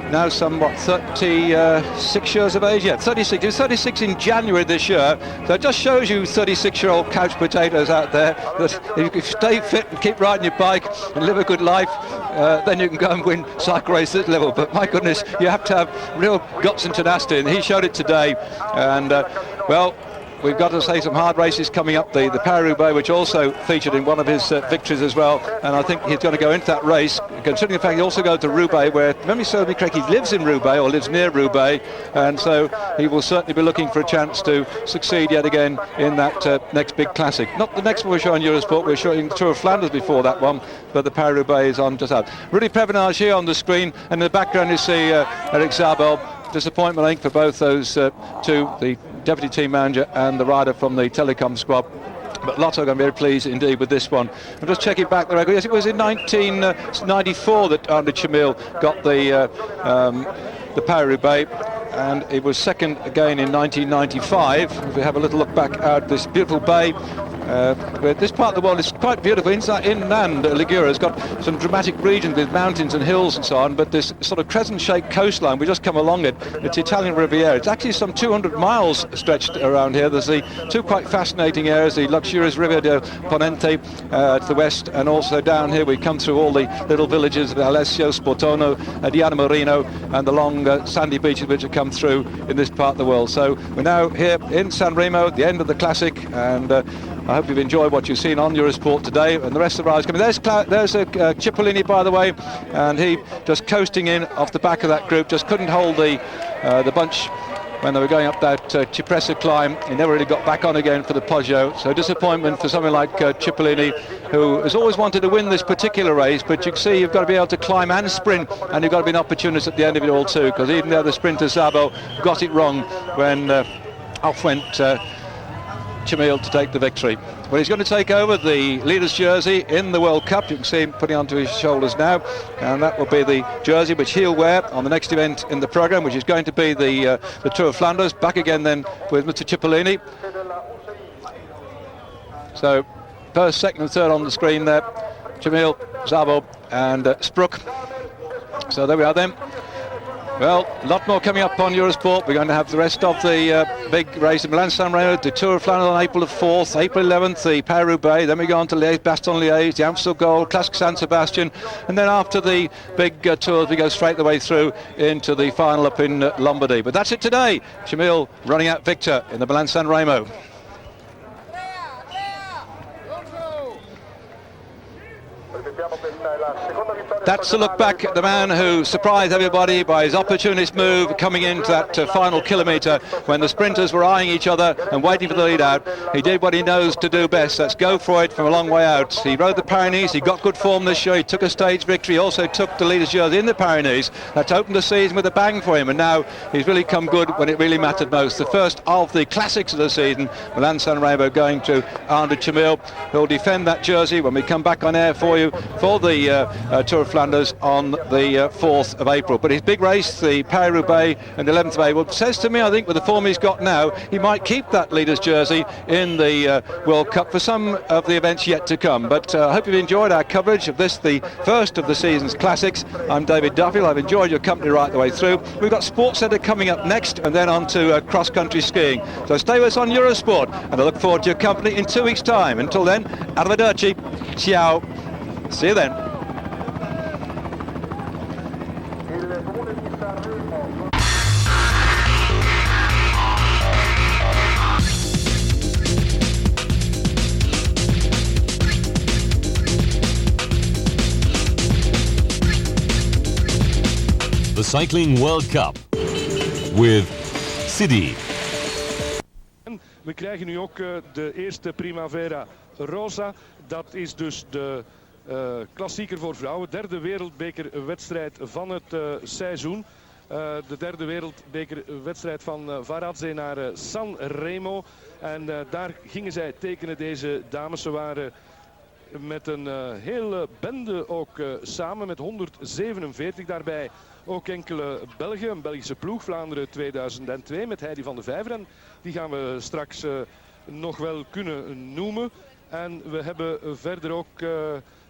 Speaker 1: now somewhat 36 years of age. Yeah, 36. He was 36 in January this year. So it just shows you 36-year-old couch potatoes out there that if you stay fit and keep riding your bike and live a good life, then you can go and win cycle races at level. But my goodness, you have to have real guts and tenacity, and he showed it today. And well, we've got to say some hard races coming up. The Paris-Roubaix, which also featured in one of his victories as well, and I think he's going to go into that race, considering the fact he also goes to Roubaix, where, if memory serves me correctly, he lives in Roubaix, or lives near Roubaix, and so he will certainly be looking for a chance to succeed yet again in that next big classic. Not the next one we're showing Eurosport, we're showing the Tour of Flanders before that one, but the Paris-Roubaix is on just out. Rudy Prevenage here on the screen, and in the background you see Eric Zabel. Disappointment, I think, for both those two, the deputy team manager and the rider from the Telecom squad. But Lotto are going to be very pleased indeed with this one. I'm just checking back the record. Yes, it was in 1994 that Andre Chamil got the Paris-Roubaix, and it was second again in 1995. If we have a little look back at this beautiful bay, where this part of the world is quite beautiful. Inland Ligure has got some dramatic regions with mountains and hills and so on, but this sort of crescent-shaped coastline, we just come along it. It's Italian Riviera. It's actually some 200 miles stretched around here. There's the two quite fascinating areas, the luxurious Riviera del Ponente to the west, and also down here we come through all the little villages of Alessio, Sportono, Diana Marino, and the long sandy beaches which have come through in this part of the world. So we're now here in San Remo at the end of the classic, and I hope you've enjoyed what you've seen on Eurosport today, and the rest of the rides coming. There's Cipollini, by the way, and he just coasting in off the back of that group, just couldn't hold the bunch when they were going up that Cipressa climb. He never really got back on again for the Poggio, so disappointment for something like Cipollini, who has always wanted to win this particular race, but you can see you've got to be able to climb and sprint, and you've got to be an opportunist at the end of it all too, because even the other sprinter Szabo got it wrong when off went Chamil to take the victory. Well, he's going to take over the leader's jersey in the World Cup. You can see him putting onto his shoulders now, and that will be the jersey which he'll wear on the next event in the programme, which is going to be the Tour of Flanders. Back again then with Mr. Cipollini. So first, second and third on the screen there, Chamil, Szabo and Spruk. So there we are then. Well, a lot more coming up on Eurosport. We're going to have the rest of the big race in Milan San Remo, the Tour of Flanders on April the 4th, April 11th, the Paris-Roubaix, then we go on to Liège, Bastogne-Liège, the Amstel Gold, Classic San Sebastian, and then after the big tours, we go straight the way through into the final up in Lombardy. But that's it today. Chamil running out victor in the Milan San Remo. That's a look back at the man who surprised everybody by his opportunist move coming into that final kilometre when the sprinters were eyeing each other and waiting for the lead out. He did what he knows to do best, that's go for it from a long way out. He rode the Pyrenees, he got good form this year, he took a stage victory, also took the leader's jersey in the Pyrenees. That's opened the season with a bang for him, and now he's really come good when it really mattered most. The first of the classics of the season, Milan San Remo, going to Andre Chamil, who'll defend that jersey when we come back on air for you for the Tour of Flanders on the 4th of April. But his big race, the Paris-Roubaix and the 11th of April, says to me, I think with the form he's got now, he might keep that leader's jersey in the World Cup for some of the events yet to come. But I hope you've enjoyed our coverage of this, the first of the season's classics. I'm David Duffield. I've enjoyed your company right the way through. We've got Sports Centre coming up next, and then on to cross-country skiing. So stay with us on Eurosport, and I look forward to your company in 2 weeks' time. Until then, arrivederci, ciao, see you then.
Speaker 2: The Cycling World Cup with City.
Speaker 3: We krijgen nu ook de eerste Primavera Rosa. Dat is dus de klassieker voor vrouwen. Derde wereldbekerwedstrijd van het seizoen. De derde wereldbekerwedstrijd van Varadze naar San Remo. En daar gingen zij tekenen, deze dames. Ze waren met een hele bende ook samen, met 147 daarbij. Ook enkele Belgen, een Belgische ploeg, Vlaanderen 2002 met Heidi van de Vijver. En die gaan we straks nog wel kunnen noemen. En we hebben verder ook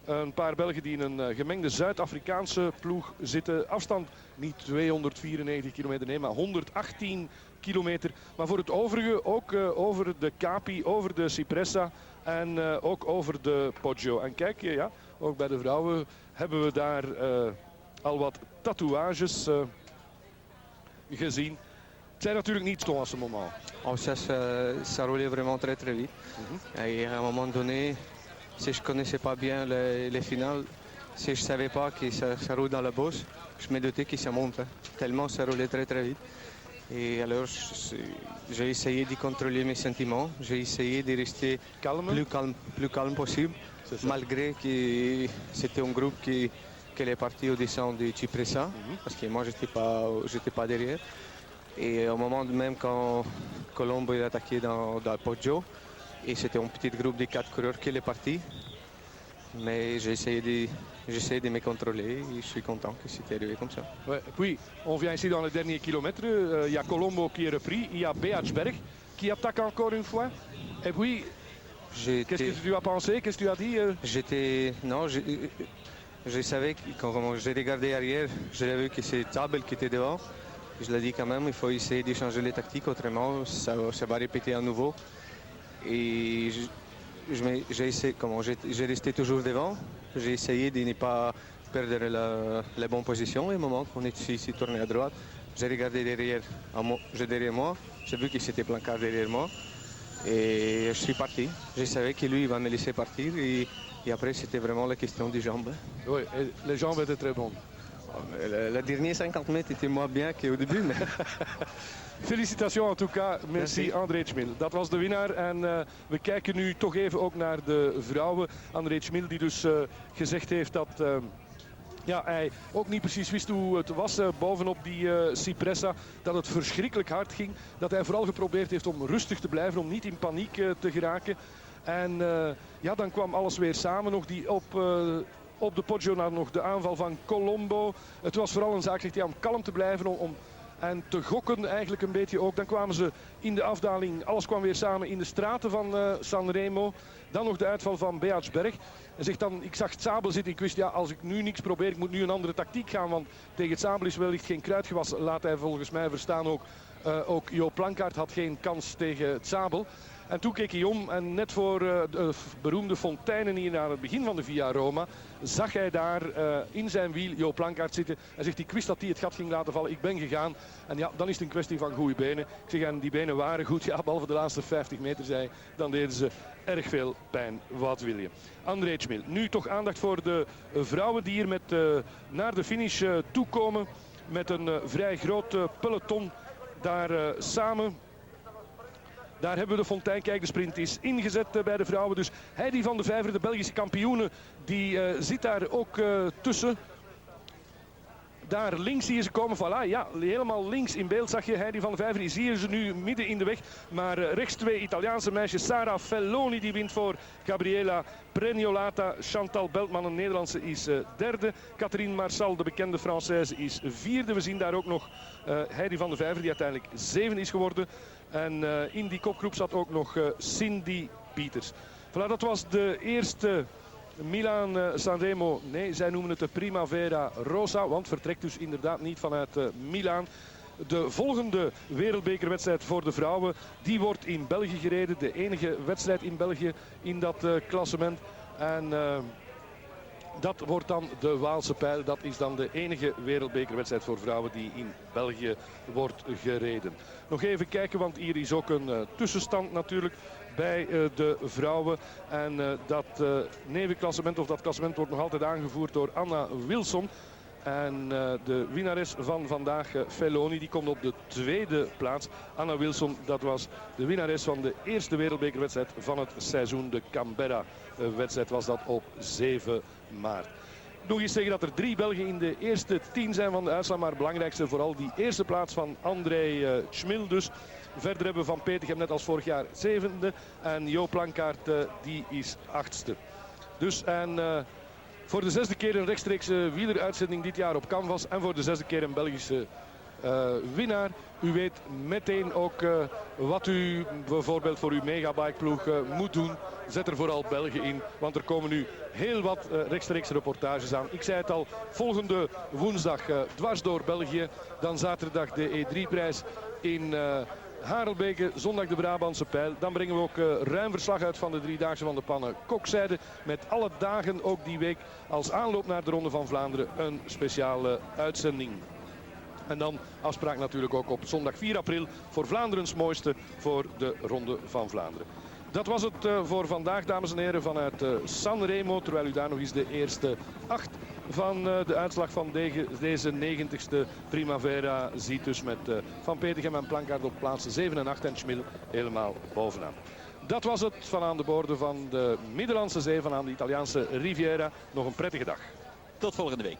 Speaker 3: een paar Belgen die in een gemengde Zuid-Afrikaanse ploeg zitten. Afstand niet 294 kilometer, nee, maar 118 kilometer. Maar voor het overige ook over de Capi, over de Cipressa en ook over de Poggio. En kijk, ja, ook bij de vrouwen hebben we daar al wat tatoeages gezien. Het zijn natuurlijk niet stom à ce moment.
Speaker 4: Oh, ça roulait vraiment très très vite. Et à un moment donné, si je connaissais pas bien les finales, si je savais pas que ça roule dans la bosse, je me doutais que ça monte. Tellement ça roulait très très vite. Et alors j'ai essayé de contrôler mes sentiments, j'ai essayé de rester plus calme possible, malgré que c'était un groupe qui est parti au descend de Cipressa, parce que moi j'étais pas derrière. Et au moment même quand Colombo est attaqué dans le Poggio, et c'était un petit groupe de 4 coureurs qui est parti, mais j'ai essayé de me contrôler et je suis content que c'était arrivé comme ça.
Speaker 3: Ouais, puis on vient ici dans le dernier kilomètre, il y a Colombo qui est repris, il y a Beatsberg qui attaque encore une fois, et puis qu'est-ce que tu as pensé, qu'est-ce que tu as dit?
Speaker 4: Je savais que quand j'ai regardé arrière, j'ai vu que c'est Tabel qui était devant. Je l'ai dit quand même, il faut essayer de changer les tactiques, autrement ça va répéter à nouveau. Et j'ai resté toujours devant, j'ai essayé de ne pas perdre la bonne position. Et au moment qu'on est ici tourné à droite, j'ai regardé derrière moi, j'ai vu que c'était Plancard derrière moi. Et je suis parti. Je savais que lui il va me laisser partir. Et après c'était vraiment la question des jambes.
Speaker 3: Oui, et les jambes étaient très bonnes.
Speaker 4: La dernière 50 mètres était moins bien qu'au début. Mais
Speaker 3: Félicitations en tout cas. Merci André Schmil. Dat was de winnaar. En we kijken nu toch even ook naar de vrouwen. André Schmil die dus gezegd heeft dat... Ja, hij ook niet precies wist hoe het was bovenop die Cipressa. Dat het verschrikkelijk hard ging. Dat hij vooral geprobeerd heeft om rustig te blijven. Om niet in paniek te geraken. En ja, dan kwam alles weer samen. Nog die op de Poggio nog de aanval van Colombo. Het was vooral een zaak, zegt hij, om kalm te blijven. En te gokken eigenlijk een beetje ook. Dan kwamen ze in de afdaling. Alles kwam weer samen in de straten van San Remo. Dan nog de uitval van Beatsberg. En zegt dan, ik zag het Sabel zitten. Ik wist, ja, als ik nu niks probeer, ik moet nu een andere tactiek gaan. Want tegen het Sabel is wellicht geen kruidgewas. Laat hij volgens mij verstaan ook. Ook Jo Plankaart had geen kans tegen het Sabel. En toen keek hij om en net voor de beroemde fonteinen hier aan het begin van de Via Roma zag hij daar in zijn wiel Jo Plankaart zitten. Hij zegt, ik wist dat hij het gat ging laten vallen. Ik ben gegaan. En ja, dan is het een kwestie van goede benen. Ik zeg, en die benen waren goed. Ja, behalve de laatste 50 meter, zei hij. Dan deden ze erg veel pijn. Wat wil je? André Schmil. Nu toch aandacht voor de vrouwen die hier naar de finish toekomen. Met een vrij groot peloton daar samen. Daar hebben we de fontein. Kijk, de sprint is ingezet bij de vrouwen. Dus Heidi van de Vijver, de Belgische kampioene, die zit daar ook tussen. Daar links zie je ze komen. Voilà, ja, helemaal links in beeld zag je Heidi van de Vijver. Die zie je ze nu midden in de weg. Maar rechts twee Italiaanse meisjes. Sarah Felloni die wint voor Gabriela Preniolata. Chantal Beltman, een Nederlandse, is derde. Catherine Marsal, de bekende Française, is vierde. We zien daar ook nog Heidi van de Vijver, die uiteindelijk zevende is geworden. En in die kopgroep zat ook nog Cindy Pieters. Voilà, dat was de eerste Milan San Remo. Nee, zij noemen het de Primavera Rosa, want vertrekt dus inderdaad niet vanuit Milaan. De volgende wereldbekerwedstrijd voor de vrouwen, die wordt in België gereden. De enige wedstrijd in België in dat klassement. En dat wordt dan de Waalse Pijl. Dat is dan de enige wereldbekerwedstrijd voor vrouwen die in België wordt gereden. Nog even kijken, want hier is ook een tussenstand natuurlijk bij de vrouwen. En dat nevenklassement of dat klassement wordt nog altijd aangevoerd door Anna Wilson. En de winnares van vandaag, Felloni, die komt op de tweede plaats. Anna Wilson, dat was de winnares van de eerste wereldbekerwedstrijd van het seizoen. De Canberra-wedstrijd was dat op 7 maart. Nog eens zeggen dat er 3 Belgen in de eerste 10 zijn van de uitslag. Maar het belangrijkste vooral die eerste plaats van André Schmil dus. Verder hebben we Van Petegem net als vorig jaar 7e. En Jo Plankaart die is 8e. Dus en... voor de 6e keer een rechtstreekse wieleruitzending dit jaar op Canvas. En voor de 6e keer een Belgische winnaar. U weet meteen ook wat u bijvoorbeeld voor uw megabike-ploeg moet doen. Zet er vooral Belgen in, want er komen nu heel wat rechtstreekse reportages aan. Ik zei het al, volgende woensdag dwars door België. Dan zaterdag de E3-prijs in... Harelbeke, zondag de Brabantse Pijl. Dan brengen we ook ruim verslag uit van de 3-daagse van de Pannen Kokzijde. Met alle dagen ook die week als aanloop naar de Ronde van Vlaanderen een speciale uitzending. En dan afspraak natuurlijk ook op zondag 4 april voor Vlaanderens mooiste voor de Ronde van Vlaanderen. Dat was het voor vandaag, dames en heren, vanuit San Remo. Terwijl u daar nog eens de eerste 8 van de uitslag van deze 90ste Primavera ziet. Dus met Van Petegem en Plankaart op plaatsen 7 en 8 en Schmil helemaal bovenaan. Dat was het van aan de boorden van de Middellandse Zee, van aan de Italiaanse Riviera. Nog een prettige dag.
Speaker 5: Tot volgende week.